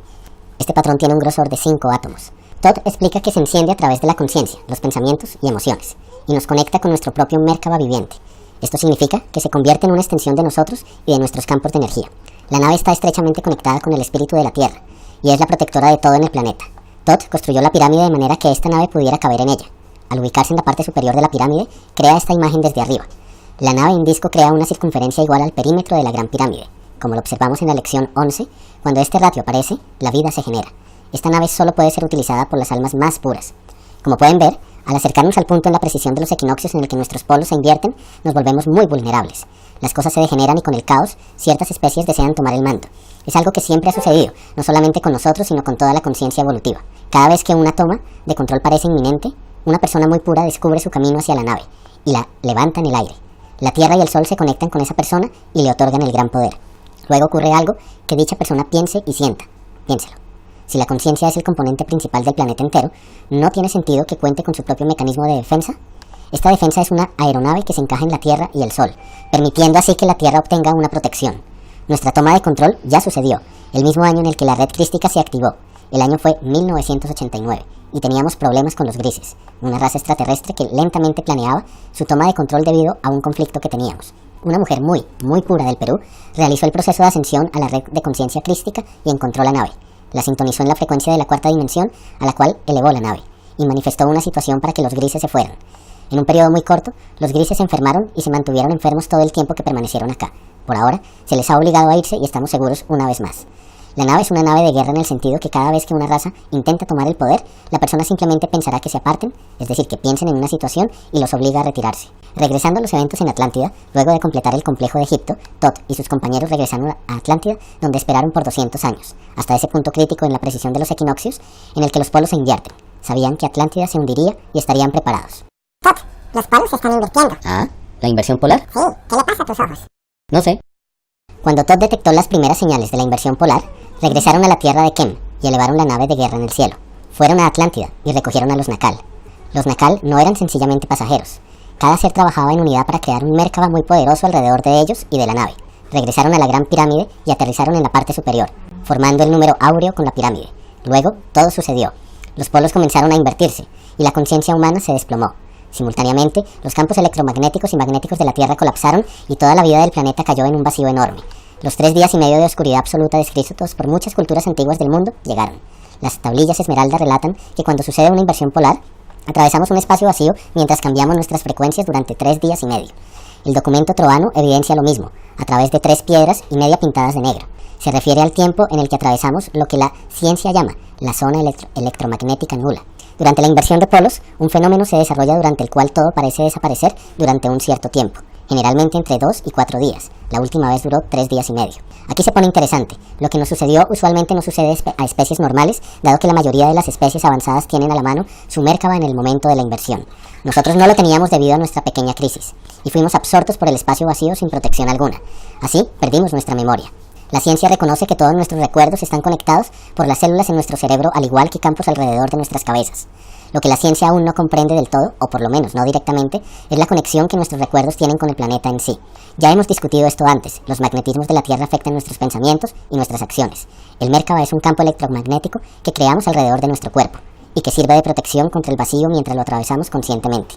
Este patrón tiene un grosor de 5 átomos. Todd explica que se enciende a través de la conciencia, los pensamientos y emociones, y nos conecta con nuestro propio Merkaba viviente. Esto significa que se convierte en una extensión de nosotros y de nuestros campos de energía. La nave está estrechamente conectada con el espíritu de la Tierra, y es la protectora de todo en el planeta. Todd construyó la pirámide de manera que esta nave pudiera caber en ella. Al ubicarse en la parte superior de la pirámide, crea esta imagen desde arriba. La nave en disco crea una circunferencia igual al perímetro de la Gran Pirámide. Como lo observamos en la lección 11, cuando este ratio aparece, la vida se genera. Esta nave solo puede ser utilizada por las almas más puras. Como pueden ver, al acercarnos al punto en la precisión de los equinoccios en el que nuestros polos se invierten, nos volvemos muy vulnerables. Las cosas se degeneran y con el caos, ciertas especies desean tomar el mando. Es algo que siempre ha sucedido, no solamente con nosotros, sino con toda la conciencia evolutiva. Cada vez que una toma de control parece inminente, una persona muy pura descubre su camino hacia la nave y la levanta en el aire. La Tierra y el Sol se conectan con esa persona y le otorgan el gran poder. Luego ocurre algo que dicha persona piense y sienta. Piénselo. Si la conciencia es el componente principal del planeta entero, ¿no tiene sentido que cuente con su propio mecanismo de defensa? Esta defensa es una aeronave que se encaja en la Tierra y el Sol, permitiendo así que la Tierra obtenga una protección. Nuestra toma de control ya sucedió, el mismo año en el que la red crística se activó. El año fue 1989, y teníamos problemas con los grises, una raza extraterrestre que lentamente planeaba su toma de control debido a un conflicto que teníamos. Una mujer muy pura del Perú realizó el proceso de ascensión a la red de conciencia crística y encontró la nave. La sintonizó en la frecuencia de la 4ª dimensión, a la cual elevó la nave, y manifestó una situación para que los grises se fueran. En un periodo muy corto, los grises se enfermaron y se mantuvieron enfermos todo el tiempo que permanecieron acá. Por ahora, se les ha obligado a irse y estamos seguros una vez más. La nave es una nave de guerra en el sentido que cada vez que una raza intenta tomar el poder, la persona simplemente pensará que se aparten, es decir, que piensen en una situación y los obliga a retirarse. Regresando a los eventos en Atlántida, luego de completar el complejo de Egipto, Todd y sus compañeros regresaron a Atlántida, donde esperaron por 200 años, hasta ese punto crítico en la precisión de los equinoccios, en el que los polos se invierten. Sabían que Atlántida se hundiría y estarían preparados. Todd, los polos se están invirtiendo. ¿Ah? ¿La inversión polar? Sí, ¿qué le pasa a tus ojos? No sé. Cuando Todd detectó las primeras señales de la inversión polar, regresaron a la tierra de Kem y elevaron la nave de guerra en el cielo. Fueron a Atlántida y recogieron a los Nakal. Los Nakal no eran sencillamente pasajeros. Cada ser trabajaba en unidad para crear un Merkaba muy poderoso alrededor de ellos y de la nave. Regresaron a la Gran Pirámide y aterrizaron en la parte superior, formando el número áureo con la pirámide. Luego, todo sucedió. Los polos comenzaron a invertirse y la conciencia humana se desplomó. Simultáneamente, los campos electromagnéticos y magnéticos de la Tierra colapsaron y toda la vida del planeta cayó en un vacío enorme. Los 3 días y medio de oscuridad absoluta descritos por muchas culturas antiguas del mundo llegaron. Las tablillas Esmeralda relatan que cuando sucede una inversión polar, atravesamos un espacio vacío mientras cambiamos nuestras frecuencias durante 3 días y medio. El documento troano evidencia lo mismo, a través de 3 piedras y media pintadas de negro. Se refiere al tiempo en el que atravesamos lo que la ciencia llama la zona electromagnética nula. Durante la inversión de polos, un fenómeno se desarrolla durante el cual todo parece desaparecer durante un cierto tiempo, generalmente entre 2 y 4 días. La última vez duró 3 días y medio. Aquí se pone interesante. Lo que nos sucedió usualmente no sucede a especies normales, dado que la mayoría de las especies avanzadas tienen a la mano su Merkaba en el momento de la inversión. Nosotros no lo teníamos debido a nuestra pequeña crisis, y fuimos absortos por el espacio vacío sin protección alguna. Así, perdimos nuestra memoria. La ciencia reconoce que todos nuestros recuerdos están conectados por las células en nuestro cerebro, al igual que campos alrededor de nuestras cabezas. Lo que la ciencia aún no comprende del todo, o por lo menos no directamente, es la conexión que nuestros recuerdos tienen con el planeta en sí. Ya hemos discutido esto antes. Los magnetismos de la Tierra afectan nuestros pensamientos y nuestras acciones. El Merkaba es un campo electromagnético que creamos alrededor de nuestro cuerpo. y que sirva de protección contra el vacío mientras lo atravesamos conscientemente.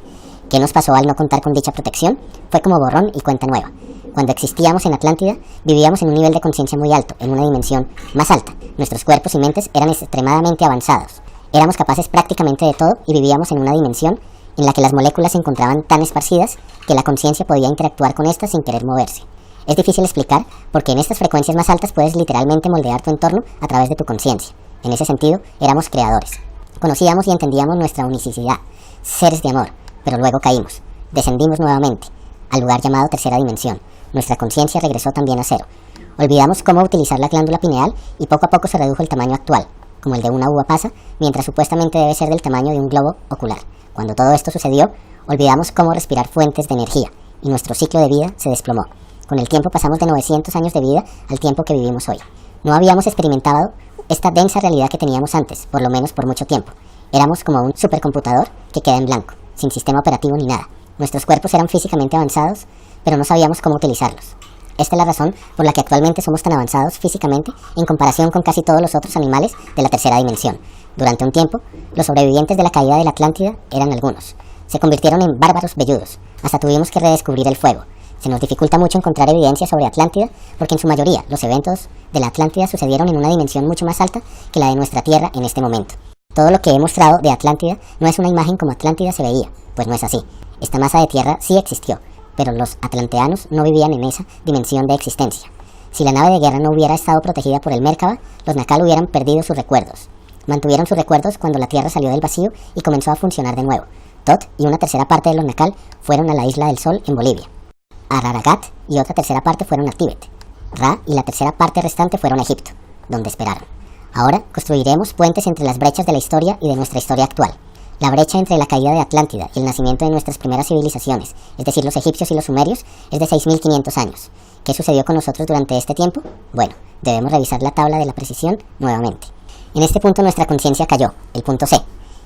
¿Qué nos pasó al no contar con dicha protección? Fue como borrón y cuenta nueva. Cuando existíamos en Atlántida, vivíamos en un nivel de conciencia muy alto, en una dimensión más alta. Nuestros cuerpos y mentes eran extremadamente avanzados. Éramos capaces prácticamente de todo y vivíamos en una dimensión en la que las moléculas se encontraban tan esparcidas que la conciencia podía interactuar con estas sin querer moverse. Es difícil explicar porque en estas frecuencias más altas puedes literalmente moldear tu entorno a través de tu conciencia. En ese sentido, éramos creadores. Conocíamos y entendíamos nuestra unicidad, seres de amor, pero luego caímos. Descendimos nuevamente al lugar llamado tercera dimensión. Nuestra conciencia regresó también a cero. Olvidamos cómo utilizar la glándula pineal y poco a poco se redujo el tamaño actual, como el de una uva pasa, mientras supuestamente debe ser del tamaño de un globo ocular. Cuando todo esto sucedió, olvidamos cómo respirar fuentes de energía y nuestro ciclo de vida se desplomó. Con el tiempo pasamos de 900 años de vida al tiempo que vivimos hoy. No habíamos experimentado esta densa realidad que teníamos antes, por lo menos por mucho tiempo. Éramos como un supercomputador que queda en blanco, sin sistema operativo ni nada. Nuestros cuerpos eran físicamente avanzados, pero no sabíamos cómo utilizarlos. Esta es la razón por la que actualmente somos tan avanzados físicamente en comparación con casi todos los otros animales de la tercera dimensión. Durante un tiempo, los sobrevivientes de la caída de la Atlántida eran algunos. Se convirtieron en bárbaros velludos. Hasta tuvimos que redescubrir el fuego. Se nos dificulta mucho encontrar evidencia sobre Atlántida porque en su mayoría los eventos de la Atlántida sucedieron en una dimensión mucho más alta que la de nuestra Tierra en este momento. Todo lo que he mostrado de Atlántida no es una imagen como Atlántida se veía, pues no es así. Esta masa de tierra sí existió, pero los atlanteanos no vivían en esa dimensión de existencia. Si la nave de guerra no hubiera estado protegida por el Merkaba, los Nakal hubieran perdido sus recuerdos. Mantuvieron sus recuerdos cuando la Tierra salió del vacío y comenzó a funcionar de nuevo. Tot y una tercera parte de los Nakal fueron a la Isla del Sol en Bolivia. Araragat y otra tercera parte fueron a Tíbet. Ra y la tercera parte restante fueron a Egipto, donde esperaron. Ahora construiremos puentes entre las brechas de la historia y de nuestra historia actual. La brecha entre la caída de Atlántida y el nacimiento de nuestras primeras civilizaciones, es decir, los egipcios y los sumerios, es de 6.500 años. ¿Qué sucedió con nosotros durante este tiempo? Bueno, debemos revisar la tabla de la precisión nuevamente. En este punto nuestra conciencia cayó, el punto C,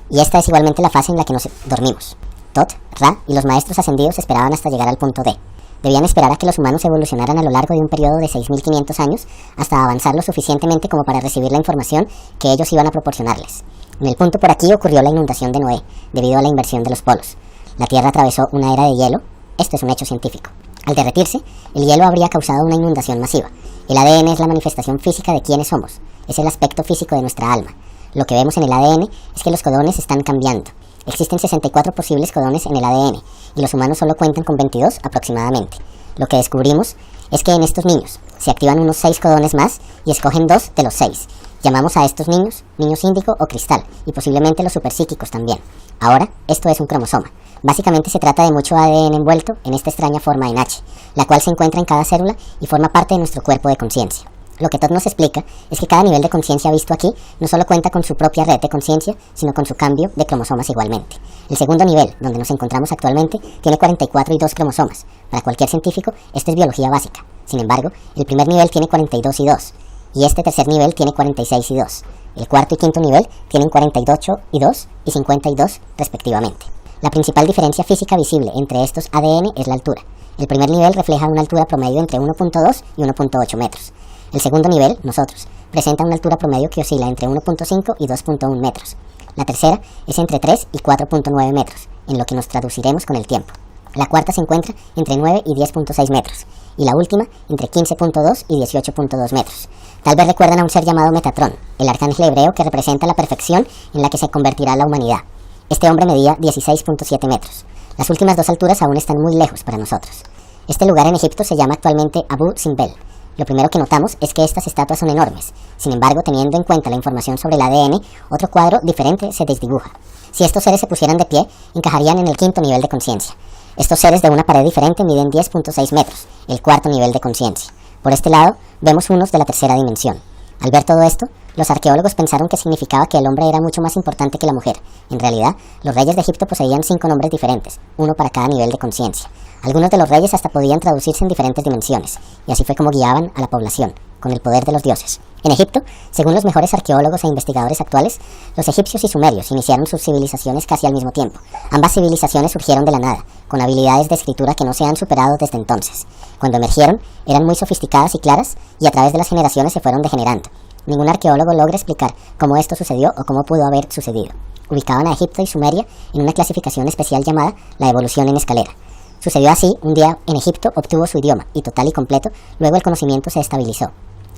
y esta es igualmente la fase en la que nos dormimos. Tot, Ra y los maestros ascendidos esperaban hasta llegar al punto D. Debían esperar a que los humanos evolucionaran a lo largo de un periodo de 6.500 años hasta avanzar lo suficientemente como para recibir la información que ellos iban a proporcionarles. En el punto por aquí ocurrió la inundación de Noé, debido a la inversión de los polos. La Tierra atravesó una era de hielo, esto es un hecho científico. Al derretirse, el hielo habría causado una inundación masiva. El ADN es la manifestación física de quiénes somos, es el aspecto físico de nuestra alma. Lo que vemos en el ADN es que los codones están cambiando. Existen 64 posibles codones en el ADN, y los humanos solo cuentan con 22 aproximadamente. Lo que descubrimos es que en estos niños se activan unos 6 codones más y escogen 2 de los 6. Llamamos a estos niños índigo o cristal, y posiblemente los superpsíquicos también. Ahora, esto es un cromosoma. Básicamente se trata de mucho ADN envuelto en esta extraña forma en H, la cual se encuentra en cada célula y forma parte de nuestro cuerpo de conciencia. Lo que Tot nos explica es que cada nivel de conciencia visto aquí no solo cuenta con su propia red de conciencia, sino con su cambio de cromosomas igualmente. El segundo nivel, donde nos encontramos actualmente, tiene 44 y 2 cromosomas. Para cualquier científico, esto es biología básica. Sin embargo, el primer nivel tiene 42 y 2, y este tercer nivel tiene 46 y 2. El cuarto y quinto nivel tienen 48 y 2 y 52 respectivamente. La principal diferencia física visible entre estos ADN es la altura. El primer nivel refleja una altura promedio entre 1.2 y 1.8 metros. El segundo nivel, nosotros, presenta una altura promedio que oscila entre 1.5 y 2.1 metros. La tercera es entre 3 y 4.9 metros, en lo que nos traduciremos con el tiempo. La cuarta se encuentra entre 9 y 10.6 metros, y la última entre 15.2 y 18.2 metros. Tal vez recuerdan a un ser llamado Metatrón, el arcángel hebreo que representa la perfección en la que se convertirá la humanidad. Este hombre medía 16.7 metros. Las últimas dos alturas aún están muy lejos para nosotros. Este lugar en Egipto se llama actualmente Abu Simbel. Lo primero que notamos es que estas estatuas son enormes. Sin embargo, teniendo en cuenta la información sobre el ADN, otro cuadro diferente se desdibuja. Si estos seres se pusieran de pie, encajarían en el quinto nivel de conciencia. Estos seres de una pared diferente miden 10.6 metros, el cuarto nivel de conciencia. Por este lado, vemos unos de la tercera dimensión. Al ver todo esto, los arqueólogos pensaron que significaba que el hombre era mucho más importante que la mujer. En realidad, los reyes de Egipto poseían 5 nombres diferentes, uno para cada nivel de conciencia. Algunos de los reyes hasta podían traducirse en diferentes dimensiones, y así fue como guiaban a la población, con el poder de los dioses. En Egipto, según los mejores arqueólogos e investigadores actuales, los egipcios y sumerios iniciaron sus civilizaciones casi al mismo tiempo. Ambas civilizaciones surgieron de la nada, con habilidades de escritura que no se han superado desde entonces. Cuando emergieron, eran muy sofisticadas y claras, y a través de las generaciones se fueron degenerando. Ningún arqueólogo logra explicar cómo esto sucedió o cómo pudo haber sucedido. ubicaban a Egipto y Sumeria en una clasificación especial llamada la evolución en escalera. Sucedió así, un día en Egipto obtuvo su idioma, y total y completo, luego el conocimiento se estabilizó.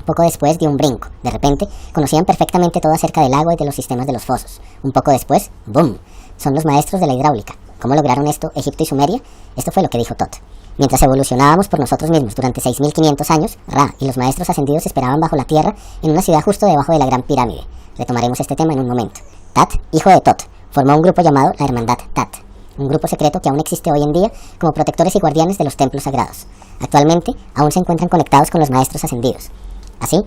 Poco después dio un brinco. De repente, conocían perfectamente todo acerca del agua y de los sistemas de los fosos. Un poco después, ¡boom! Son los maestros de la hidráulica. ¿Cómo lograron esto Egipto y Sumeria? Esto fue lo que dijo Tot. Mientras evolucionábamos por nosotros mismos durante 6.500 años, Ra y los maestros ascendidos esperaban bajo la tierra en una ciudad justo debajo de la Gran Pirámide. Retomaremos este tema en un momento. Tat, hijo de Tot, formó un grupo llamado la Hermandad Tat. Un grupo secreto que aún existe hoy en día como protectores y guardianes de los templos sagrados. Actualmente, aún se encuentran conectados con los maestros ascendidos. Así,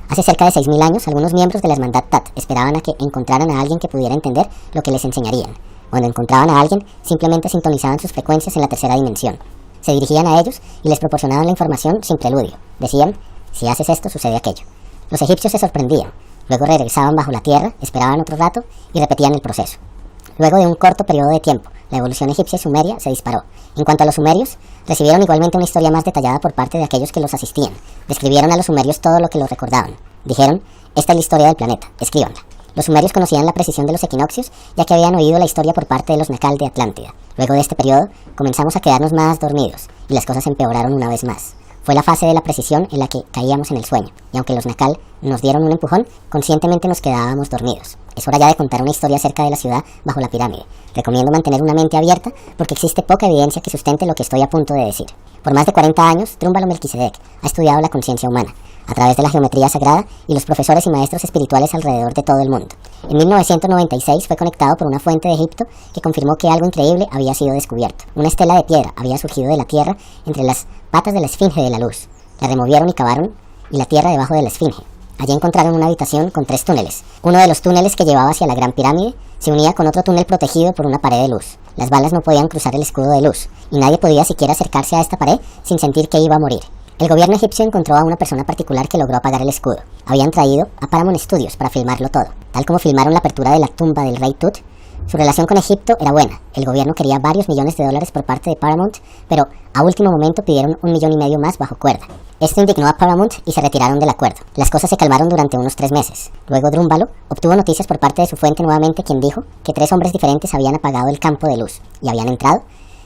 hace cerca de 6.000 años, algunos miembros de la Hermandad Tat esperaban a que encontraran a alguien que pudiera entender lo que les enseñarían. Cuando encontraban a alguien, simplemente sintonizaban sus frecuencias en la tercera dimensión. Se dirigían a ellos y les proporcionaban la información sin preludio. Decían, si haces esto, sucede aquello. Los egipcios se sorprendían. Luego regresaban bajo la tierra, esperaban otro rato y repetían el proceso. Luego de un corto periodo de tiempo, la evolución egipcia y sumeria se disparó. En cuanto a los sumerios, recibieron igualmente una historia más detallada por parte de aquellos que los asistían. Describieron a los sumerios todo lo que los recordaban. Dijeron, esta es la historia del planeta, escríbanla. Los sumerios conocían la precisión de los equinoccios, ya que habían oído la historia por parte de los Nakal de Atlántida. Luego de este periodo, comenzamos a quedarnos más dormidos, y las cosas empeoraron una vez más. Fue la fase de la precisión en la que caíamos en el sueño, y aunque los Nakal nos dieron un empujón, conscientemente nos quedábamos dormidos. Es hora ya de contar una historia acerca de la ciudad bajo la pirámide. Recomiendo mantener una mente abierta porque existe poca evidencia que sustente lo que estoy a punto de decir. Por más de 40 años, Drúmbalo Melquisedec ha estudiado la conciencia humana, a través de la geometría sagrada y los profesores y maestros espirituales alrededor de todo el mundo. En 1996 fue conectado por una fuente de Egipto que confirmó que algo increíble había sido descubierto. Una estela de piedra había surgido de la tierra entre las patas de la esfinge de la luz. La removieron y cavaron y la tierra debajo de la esfinge. Allí encontraron una habitación con 3 túneles. Uno de los túneles que llevaba hacia la Gran Pirámide se unía con otro túnel protegido por una pared de luz. Las balas no podían cruzar el escudo de luz, y nadie podía siquiera acercarse a esta pared sin sentir que iba a morir. El gobierno egipcio encontró a una persona particular que logró apagar el escudo. Habían traído a Paramount Studios para filmarlo todo. Tal como filmaron la apertura de la tumba del rey Tut, su relación con Egipto era buena. El gobierno quería varios millones de dólares por parte de Paramount, pero a último momento pidieron 1,5 millones más bajo cuerda. Esto indignó a Paramount y se retiraron del acuerdo. Las cosas se calmaron durante unos 3 meses. Luego Drúmbalo obtuvo noticias por parte de su fuente nuevamente, quien dijo que 3 hombres diferentes habían apagado el campo de luz y habían entrado.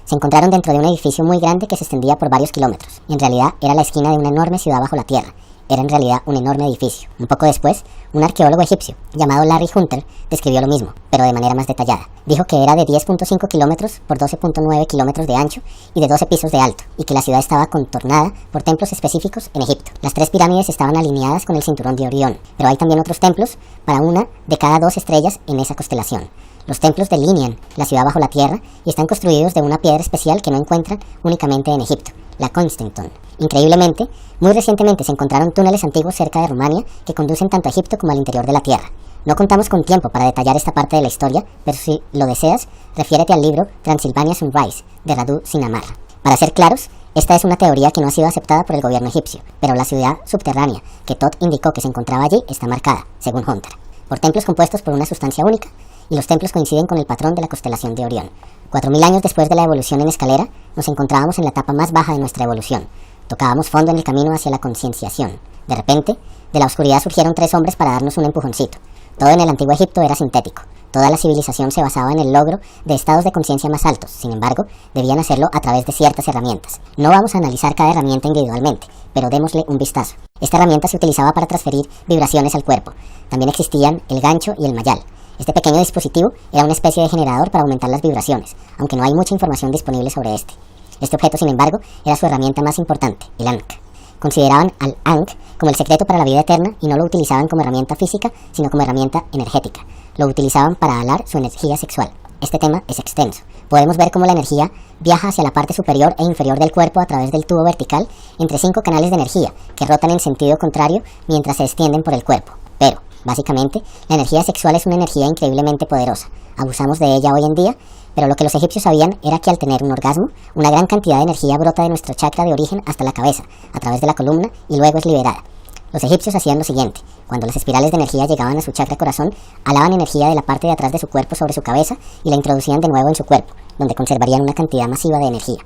Se encontraron dentro de un edificio muy grande que se extendía por varios kilómetros. En realidad era la esquina de una enorme ciudad bajo la tierra. Era en realidad un enorme edificio. Un poco después, un arqueólogo egipcio llamado Larry Hunter describió lo mismo, pero de manera más detallada. Dijo que era de 10.5 kilómetros por 12.9 kilómetros de ancho y de 12 pisos de alto, y que la ciudad estaba contornada por templos específicos en Egipto. Las 3 pirámides estaban alineadas con el cinturón de Orión, pero hay también otros templos para una de cada 2 estrellas en esa constelación. Los templos delinean la ciudad bajo la tierra y están construidos de una piedra especial que no encuentran únicamente en Egipto, la Constanton. Increíblemente, muy recientemente se encontraron túneles antiguos cerca de Rumania que conducen tanto a Egipto como al interior de la tierra. No contamos con tiempo para detallar esta parte de la historia, pero si lo deseas, refiérete al libro Transylvania Sunrise, de Radu Sinamarra. Para ser claros, esta es una teoría que no ha sido aceptada por el gobierno egipcio, pero la ciudad subterránea que Tot indicó que se encontraba allí está marcada, según Hunter, por templos compuestos por una sustancia única, y los templos coinciden con el patrón de la constelación de Orión. 4.000 años después de la evolución en escalera, nos encontrábamos en la etapa más baja de nuestra evolución. Tocábamos fondo en el camino hacia la concienciación. De repente, de la oscuridad surgieron 3 hombres para darnos un empujoncito. Todo en el antiguo Egipto era sintético. Toda la civilización se basaba en el logro de estados de conciencia más altos. Sin embargo, debían hacerlo a través de ciertas herramientas. No vamos a analizar cada herramienta individualmente, pero démosle un vistazo. Esta herramienta se utilizaba para transferir vibraciones al cuerpo. También existían el gancho y el mayal. Este pequeño dispositivo era una especie de generador para aumentar las vibraciones, aunque no hay mucha información disponible sobre este. Este objeto, sin embargo, era su herramienta más importante, el Ankh. Consideraban al Ankh como el secreto para la vida eterna y no lo utilizaban como herramienta física, sino como herramienta energética. Lo utilizaban para alar su energía sexual. Este tema es extenso. Podemos ver cómo la energía viaja hacia la parte superior e inferior del cuerpo a través del tubo vertical entre 5 canales de energía que rotan en sentido contrario mientras se extienden por el cuerpo. Pero, básicamente, la energía sexual es una energía increíblemente poderosa. Abusamos de ella hoy en día, pero lo que los egipcios sabían era que al tener un orgasmo, una gran cantidad de energía brota de nuestro chakra de origen hasta la cabeza, a través de la columna, y luego es liberada. Los egipcios hacían lo siguiente: cuando las espirales de energía llegaban a su chakra corazón, alaban energía de la parte de atrás de su cuerpo sobre su cabeza y la introducían de nuevo en su cuerpo, donde conservarían una cantidad masiva de energía.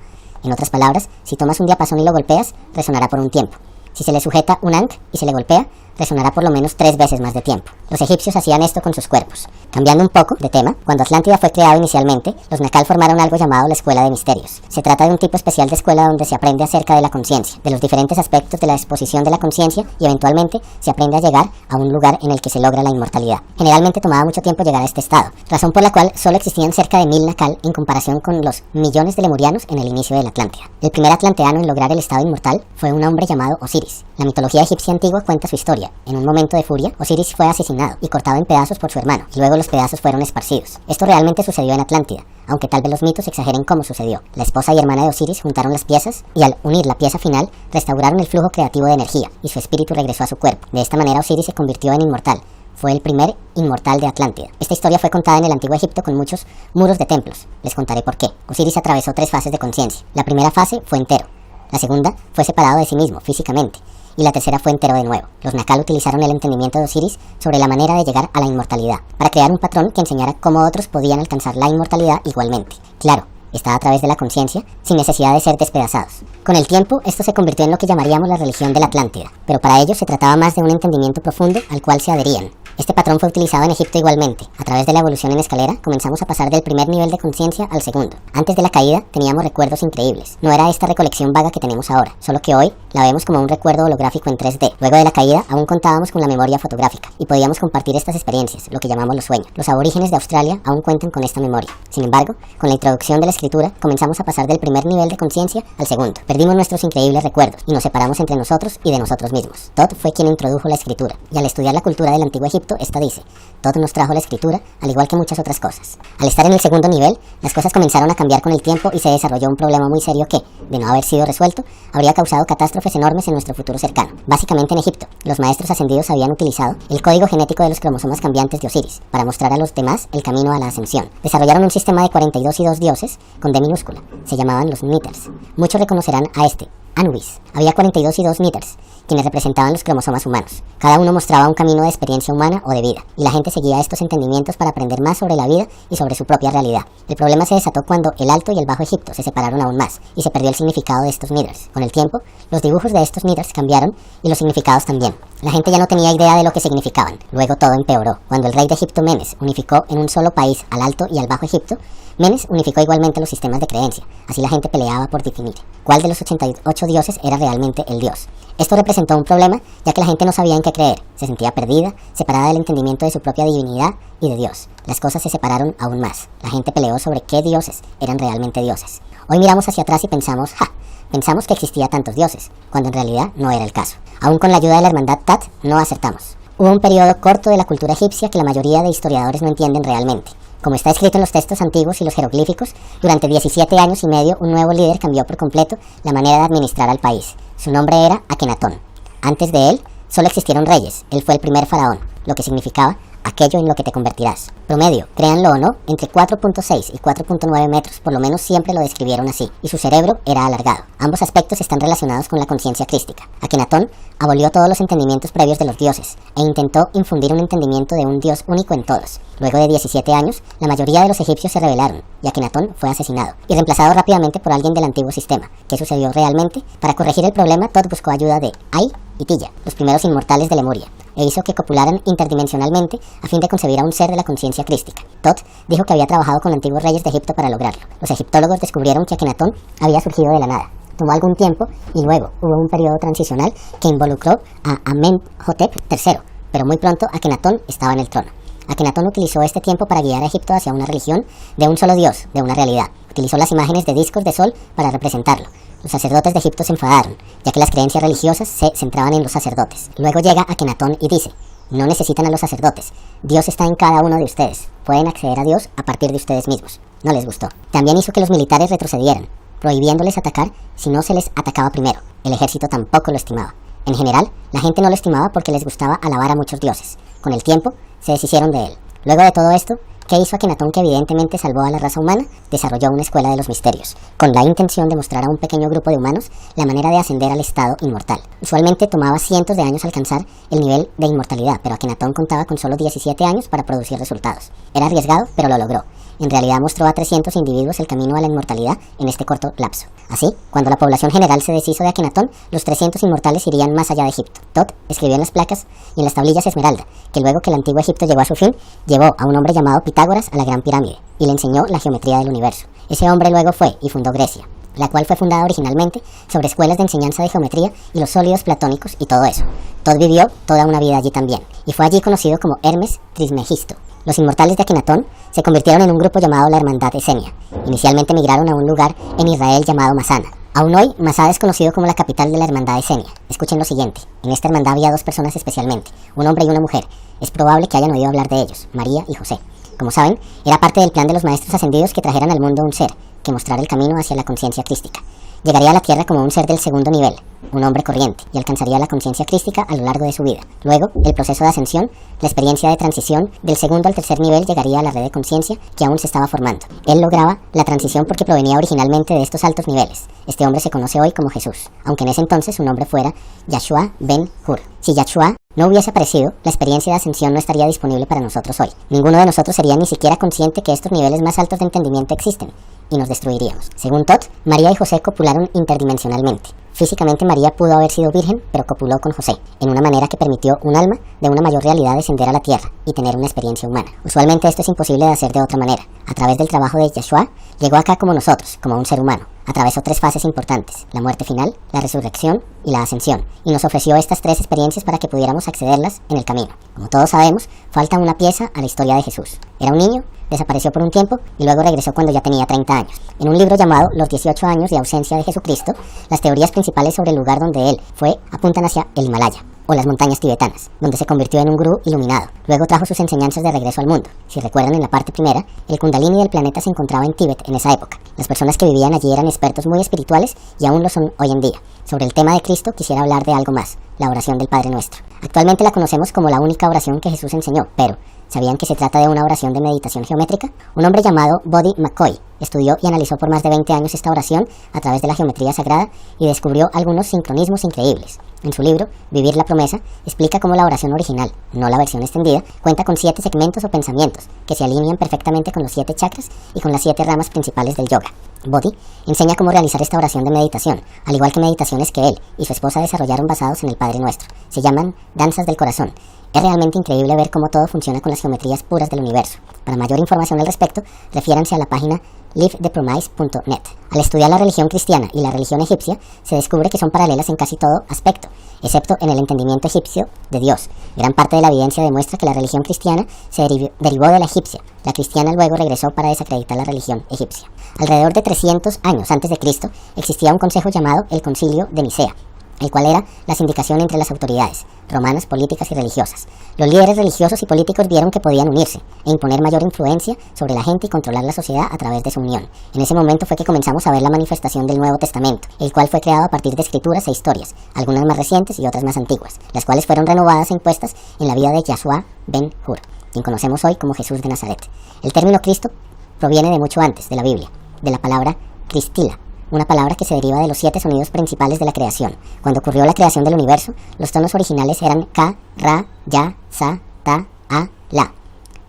En otras palabras, si tomas un diapasón y lo golpeas, resonará por un tiempo. Si se le sujeta un ankh y se le golpea, resonará por lo menos 3 veces más de tiempo. Los egipcios hacían esto con sus cuerpos. Cambiando un poco de tema, cuando Atlántida fue creado inicialmente, los Nakal formaron algo llamado la Escuela de Misterios. Se trata de un tipo especial de escuela donde se aprende acerca de la conciencia, de los diferentes aspectos de la exposición de la conciencia y eventualmente se aprende a llegar a un lugar en el que se logra la inmortalidad. Generalmente tomaba mucho tiempo llegar a este estado, razón por la cual solo existían cerca de 1000 Nakal en comparación con los millones de lemurianos en el inicio de la Atlántida. El primer atlanteano en lograr el estado inmortal fue un hombre llamado Osiris. La mitología egipcia antigua cuenta su historia. En un momento de furia, Osiris fue asesinado y cortado en pedazos por su hermano, y luego los pedazos fueron esparcidos. Esto realmente sucedió en Atlántida, aunque tal vez los mitos exageren cómo sucedió. La esposa y hermana de Osiris juntaron las piezas y al unir la pieza final, restauraron el flujo creativo de energía y su espíritu regresó a su cuerpo. De esta manera Osiris se convirtió en inmortal. Fue el primer inmortal de Atlántida. Esta historia fue contada en el antiguo Egipto con muchos muros de templos. Les contaré por qué. Osiris atravesó 3 fases de conciencia. La primera fase fue entero. La segunda fue separado de sí mismo, físicamente. Y la tercera fue entero de nuevo. Los Nakal utilizaron el entendimiento de Osiris sobre la manera de llegar a la inmortalidad, para crear un patrón que enseñara cómo otros podían alcanzar la inmortalidad igualmente. Claro, está a través de la conciencia, sin necesidad de ser despedazados. Con el tiempo, esto se convirtió en lo que llamaríamos la religión de la Atlántida, pero para ello se trataba más de un entendimiento profundo al cual se adherían. Este patrón fue utilizado en Egipto igualmente. A través de la evolución en escalera, comenzamos a pasar del primer nivel de conciencia al segundo. Antes de la caída, teníamos recuerdos increíbles. No era esta recolección vaga que tenemos ahora, solo que hoy la vemos como un recuerdo holográfico en 3D. Luego de la caída, aún contábamos con la memoria fotográfica y podíamos compartir estas experiencias, lo que llamamos los sueños. Los aborígenes de Australia aún cuentan con esta memoria. Sin embargo, con la introducción de la escritura, comenzamos a pasar del primer nivel de conciencia al segundo. Perdimos nuestros increíbles recuerdos y nos separamos entre nosotros y de nosotros mismos. Thoth fue quien introdujo la escritura, y al estudiar la cultura del antiguo Egipto, esta dice: Thoth nos trajo la escritura, al igual que muchas otras cosas. Al estar en el segundo nivel, las cosas comenzaron a cambiar con el tiempo y se desarrolló un problema muy serio que, de no haber sido resuelto, habría causado catástrofes enormes en nuestro futuro cercano. Básicamente en Egipto, los maestros ascendidos habían utilizado el código genético de los cromosomas cambiantes de Osiris para mostrar a los demás el camino a la ascensión. Desarrollaron un sistema de 42 y 2 dioses con D minúscula. Se llamaban los Niters. Muchos reconocerán a este, Anubis. Había 42 y 2 Niters, quienes representaban los cromosomas humanos. Cada uno mostraba un camino de experiencia humana o de vida, y la gente seguía estos entendimientos para aprender más sobre la vida y sobre su propia realidad. El problema se desató cuando el Alto y el Bajo Egipto se separaron aún más, y se perdió el significado de estos Niders. Con el tiempo, los dibujos de estos Niders cambiaron, y los significados también. La gente ya no tenía idea de lo que significaban. Luego todo empeoró. Cuando el rey de Egipto, Menes, unificó en un solo país al Alto y al Bajo Egipto, Menes unificó igualmente los sistemas de creencia. Así la gente peleaba por definir cuál de los 88 dioses era realmente el dios. Esto representó un problema, ya que la gente no sabía en qué creer. Se sentía perdida, separada del entendimiento de su propia divinidad y de Dios. Las cosas se separaron aún más. La gente peleó sobre qué dioses eran realmente dioses. Hoy miramos hacia atrás y pensamos que existía tantos dioses, cuando en realidad no era el caso. Aún con la ayuda de la hermandad Tat, no acertamos. Hubo un periodo corto de la cultura egipcia que la mayoría de historiadores no entienden realmente. Como está escrito en los textos antiguos y los jeroglíficos, durante 17 años y medio un nuevo líder cambió por completo la manera de administrar al país. Su nombre era Akenatón. Antes de él, solo existieron reyes. Él fue el primer faraón, lo que significaba aquello en lo que te convertirás. Promedio, créanlo o no, entre 4.6 y 4.9 metros, por lo menos siempre lo describieron así, y su cerebro era alargado. Ambos aspectos están relacionados con la conciencia crística. Akenatón abolió todos los entendimientos previos de los dioses, e intentó infundir un entendimiento de un dios único en todos. Luego de 17 años, la mayoría de los egipcios se rebelaron, y Akenatón fue asesinado, y reemplazado rápidamente por alguien del antiguo sistema. ¿Qué sucedió realmente? Para corregir el problema, Thoth buscó ayuda de Ay y Tilla, los primeros inmortales de Lemuria, e hizo que copularan interdimensionalmente a fin de concebir a un ser de la conciencia crística. Thoth dijo que había trabajado con antiguos reyes de Egipto para lograrlo. Los egiptólogos descubrieron que Akenatón había surgido de la nada. Tomó algún tiempo y luego hubo un periodo transicional que involucró a Amenhotep III, pero muy pronto Akenatón estaba en el trono. Akenatón utilizó este tiempo para guiar a Egipto hacia una religión de un solo dios, de una realidad. Utilizó las imágenes de discos de sol para representarlo. Los sacerdotes de Egipto se enfadaron, ya que las creencias religiosas se centraban en los sacerdotes. Luego llega Akenatón y dice: no necesitan a los sacerdotes, Dios está en cada uno de ustedes, pueden acceder a Dios a partir de ustedes mismos. No les gustó. También hizo que los militares retrocedieran, prohibiéndoles atacar si no se les atacaba primero. El ejército tampoco lo estimaba. En general, la gente no lo estimaba porque les gustaba alabar a muchos dioses. Con el tiempo, se deshicieron de él. Luego de todo esto, ¿qué hizo Akenatón, que evidentemente salvó a la raza humana? Desarrolló una escuela de los misterios, con la intención de mostrar a un pequeño grupo de humanos la manera de ascender al estado inmortal. Usualmente tomaba cientos de años alcanzar el nivel de inmortalidad, pero Akenatón contaba con solo 17 años para producir resultados. Era arriesgado, pero lo logró. en realidad mostró a 300 individuos el camino a la inmortalidad en este corto lapso. Así, cuando la población general se deshizo de Akenatón, los 300 inmortales irían más allá de Egipto. Tot escribió en las placas y en las tablillas Esmeralda que luego que el antiguo Egipto llegó a su fin, llevó a un hombre llamado Pitágoras a la Gran Pirámide y le enseñó la geometría del universo. Ese hombre luego fue y fundó Grecia, la cual fue fundada originalmente sobre escuelas de enseñanza de geometría y los sólidos platónicos y todo eso. Tot vivió toda una vida allí también, y fue allí conocido como Hermes Trismegisto. Los inmortales de Akenatón se convirtieron en un grupo llamado la Hermandad Esenia. Inicialmente migraron a un lugar en Israel llamado Masada. Aún hoy, Masada es conocido como la capital de la Hermandad Esenia. Escuchen lo siguiente: en esta hermandad había dos personas especialmente, un hombre y una mujer. Es probable que hayan oído hablar de ellos, María y José. Como saben, era parte del plan de los maestros ascendidos que trajeran al mundo un ser que mostrara el camino hacia la conciencia crística. Llegaría a la tierra como un ser del segundo nivel, un hombre corriente, y alcanzaría la conciencia crística a lo largo de su vida. Luego, el proceso de ascensión, la experiencia de transición del segundo al tercer nivel llegaría a la red de conciencia que aún se estaba formando. Él lograba la transición porque provenía originalmente de estos altos niveles. Este hombre se conoce hoy como Jesús, aunque en ese entonces su nombre fuera Yahshua Ben Hur. Si Yahshua no hubiese aparecido, la experiencia de ascensión no estaría disponible para nosotros hoy. Ninguno de nosotros sería ni siquiera consciente que estos niveles más altos de entendimiento existen, y nos destruiríamos. Según Tot, María y José copularon interdimensionalmente. Físicamente María pudo haber sido virgen, pero copuló con José, en una manera que permitió un alma de una mayor realidad descender a la tierra y tener una experiencia humana. Usualmente esto es imposible de hacer de otra manera. A través del trabajo de Yahshua, llegó acá como nosotros, como un ser humano. Atravesó tres fases importantes: la muerte final, la resurrección y la ascensión, y nos ofreció estas tres experiencias para que pudiéramos accederlas en el camino. Como todos sabemos, falta una pieza a la historia de Jesús. Era un niño, desapareció por un tiempo y luego regresó cuando ya tenía 30 años. En un libro llamado Los 18 años de ausencia de Jesucristo, las teorías principales sobre el lugar donde él fue apuntan hacia el Himalaya, o las montañas tibetanas, donde se convirtió en un gurú iluminado. Luego trajo sus enseñanzas de regreso al mundo. Si recuerdan, en la parte primera, el Kundalini del planeta se encontraba en Tíbet en esa época. Las personas que vivían allí eran expertos muy espirituales y aún lo son hoy en día. Sobre el tema de Cristo quisiera hablar de algo más: la oración del Padre Nuestro. Actualmente la conocemos como la única oración que Jesús enseñó, pero ¿sabían que se trata de una oración de meditación geométrica? Un hombre llamado Bodhi McCoy estudió y analizó por más de 20 años esta oración a través de la geometría sagrada y descubrió algunos sincronismos increíbles. En su libro, Vivir la Promesa, explica cómo la oración original, no la versión extendida, cuenta con 7 segmentos o pensamientos que se alinean perfectamente con los 7 chakras y con las 7 ramas principales del yoga. Bodhi enseña cómo realizar esta oración de meditación, al igual que meditaciones que él y su esposa desarrollaron basados en el Padre Nuestro. Se llaman danzas del corazón. Es realmente increíble ver cómo todo funciona con las geometrías puras del universo. Para mayor información al respecto, refiéranse a la página livethepromise.net. Al estudiar la religión cristiana y la religión egipcia, se descubre que son paralelas en casi todo aspecto, excepto en el entendimiento egipcio de Dios. Gran parte de la evidencia demuestra que la religión cristiana se derivó de la egipcia. La cristiana luego regresó para desacreditar la religión egipcia. Alrededor de 300 años antes de Cristo, existía un consejo llamado el Concilio de Nicea, el cual era la sindicación entre las autoridades romanas, políticas y religiosas. Los líderes religiosos y políticos vieron que podían unirse e imponer mayor influencia sobre la gente y controlar la sociedad a través de su unión. En ese momento fue que comenzamos a ver la manifestación del Nuevo Testamento, el cual fue creado a partir de escrituras e historias, algunas más recientes y otras más antiguas, las cuales fueron renovadas e impuestas en la vida de Yahshua Ben Hur, quien conocemos hoy como Jesús de Nazaret. El término Cristo proviene de mucho antes, de la Biblia, de la palabra Cristila, una palabra que se deriva de los 7 sonidos principales de la creación. Cuando ocurrió la creación del universo, los tonos originales eran Ka, Ra, Ya, Sa, Ta, A, La.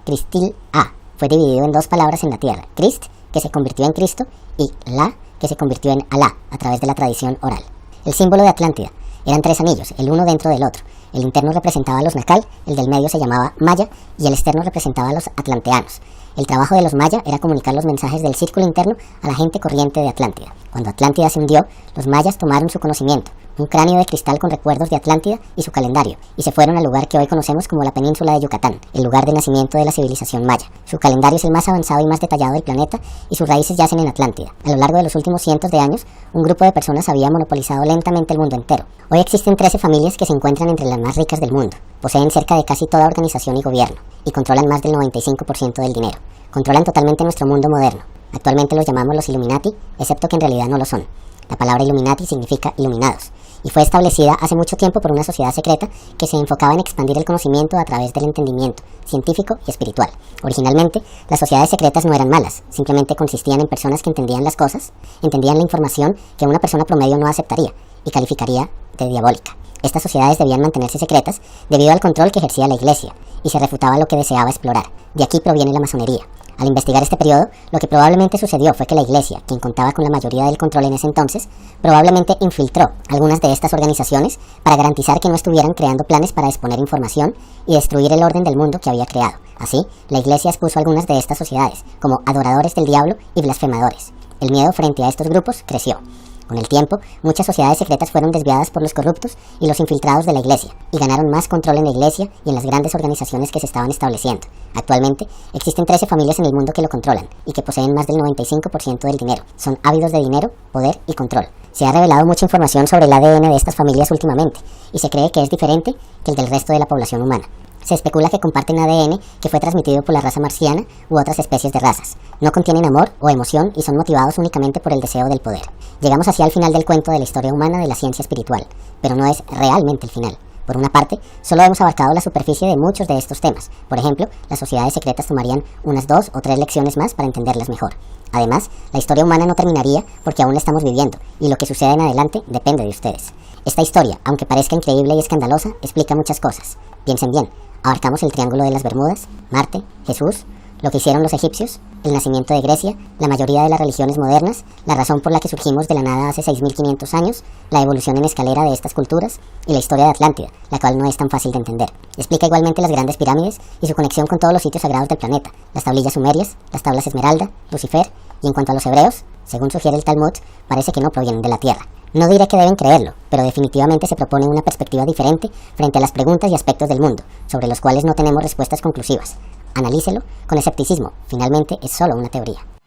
Cristil A fue dividido en 2 palabras en la tierra: Crist, que se convirtió en Cristo, y La, que se convirtió en Alá a través de la tradición oral. El símbolo de Atlántida eran 3 anillos, el uno dentro del otro. El interno representaba a los Nakal, el del medio se llamaba Maya y el externo representaba a los atlanteanos. El trabajo de los Maya era comunicar los mensajes del círculo interno a la gente corriente de Atlántida. Cuando Atlántida se hundió, los mayas tomaron su conocimiento, un cráneo de cristal con recuerdos de Atlántida y su calendario, y se fueron al lugar que hoy conocemos como la península de Yucatán, el lugar de nacimiento de la civilización maya. Su calendario es el más avanzado y más detallado del planeta, y sus raíces yacen en Atlántida. A lo largo de los últimos cientos de años, un grupo de personas había monopolizado lentamente el mundo entero. Hoy existen 13 familias que se encuentran entre las más ricas del mundo, poseen cerca de casi toda organización y gobierno, y controlan más del 95% del dinero. Controlan totalmente nuestro mundo moderno. Actualmente los llamamos los Illuminati, excepto que en realidad no lo son. La palabra Illuminati significa iluminados, y fue establecida hace mucho tiempo por una sociedad secreta que se enfocaba en expandir el conocimiento a través del entendimiento científico y espiritual. Originalmente, las sociedades secretas no eran malas, simplemente consistían en personas que entendían las cosas, entendían la información que una persona promedio no aceptaría y calificaría de diabólica. Estas sociedades debían mantenerse secretas debido al control que ejercía la Iglesia, y se refutaba lo que deseaba explorar. De aquí proviene la masonería. Al investigar este periodo, lo que probablemente sucedió fue que la Iglesia, quien contaba con la mayoría del control en ese entonces, probablemente infiltró algunas de estas organizaciones para garantizar que no estuvieran creando planes para exponer información y destruir el orden del mundo que había creado. Así, la Iglesia expuso a algunas de estas sociedades como adoradores del diablo y blasfemadores. El miedo frente a estos grupos creció. Con el tiempo, muchas sociedades secretas fueron desviadas por los corruptos y los infiltrados de la Iglesia, y ganaron más control en la Iglesia y en las grandes organizaciones que se estaban estableciendo. Actualmente, existen 13 familias en el mundo que lo controlan, y que poseen más del 95% del dinero. Son ávidos de dinero, poder y control. Se ha revelado mucha información sobre el ADN de estas familias últimamente, y se cree que es diferente que el del resto de la población humana. Se especula que comparten ADN que fue transmitido por la raza marciana u otras especies de razas. No contienen amor o emoción y son motivados únicamente por el deseo del poder. Llegamos así al final del cuento de la historia humana de la ciencia espiritual, pero no es realmente el final. Por una parte, solo hemos abarcado la superficie de muchos de estos temas. Por ejemplo, las sociedades secretas tomarían unas 2 o 3 lecciones más para entenderlas mejor. Además, la historia humana no terminaría porque aún la estamos viviendo, y lo que sucede en adelante depende de ustedes. Esta historia, aunque parezca increíble y escandalosa, explica muchas cosas. Piensen bien. Abarcamos el Triángulo de las Bermudas, Marte, Jesús, lo que hicieron los egipcios, el nacimiento de Grecia, la mayoría de las religiones modernas, la razón por la que surgimos de la nada hace 6.500 años, la evolución en escalera de estas culturas y la historia de Atlántida, la cual no es tan fácil de entender. Explica igualmente las grandes pirámides y su conexión con todos los sitios sagrados del planeta, las tablillas sumerias, las tablas Esmeralda, Lucifer, y en cuanto a los hebreos, según sugiere el Talmud, parece que no provienen de la Tierra. No diré que deben creerlo, pero definitivamente se propone una perspectiva diferente frente a las preguntas y aspectos del mundo, sobre los cuales no tenemos respuestas conclusivas. Analícelo con escepticismo, finalmente es solo una teoría.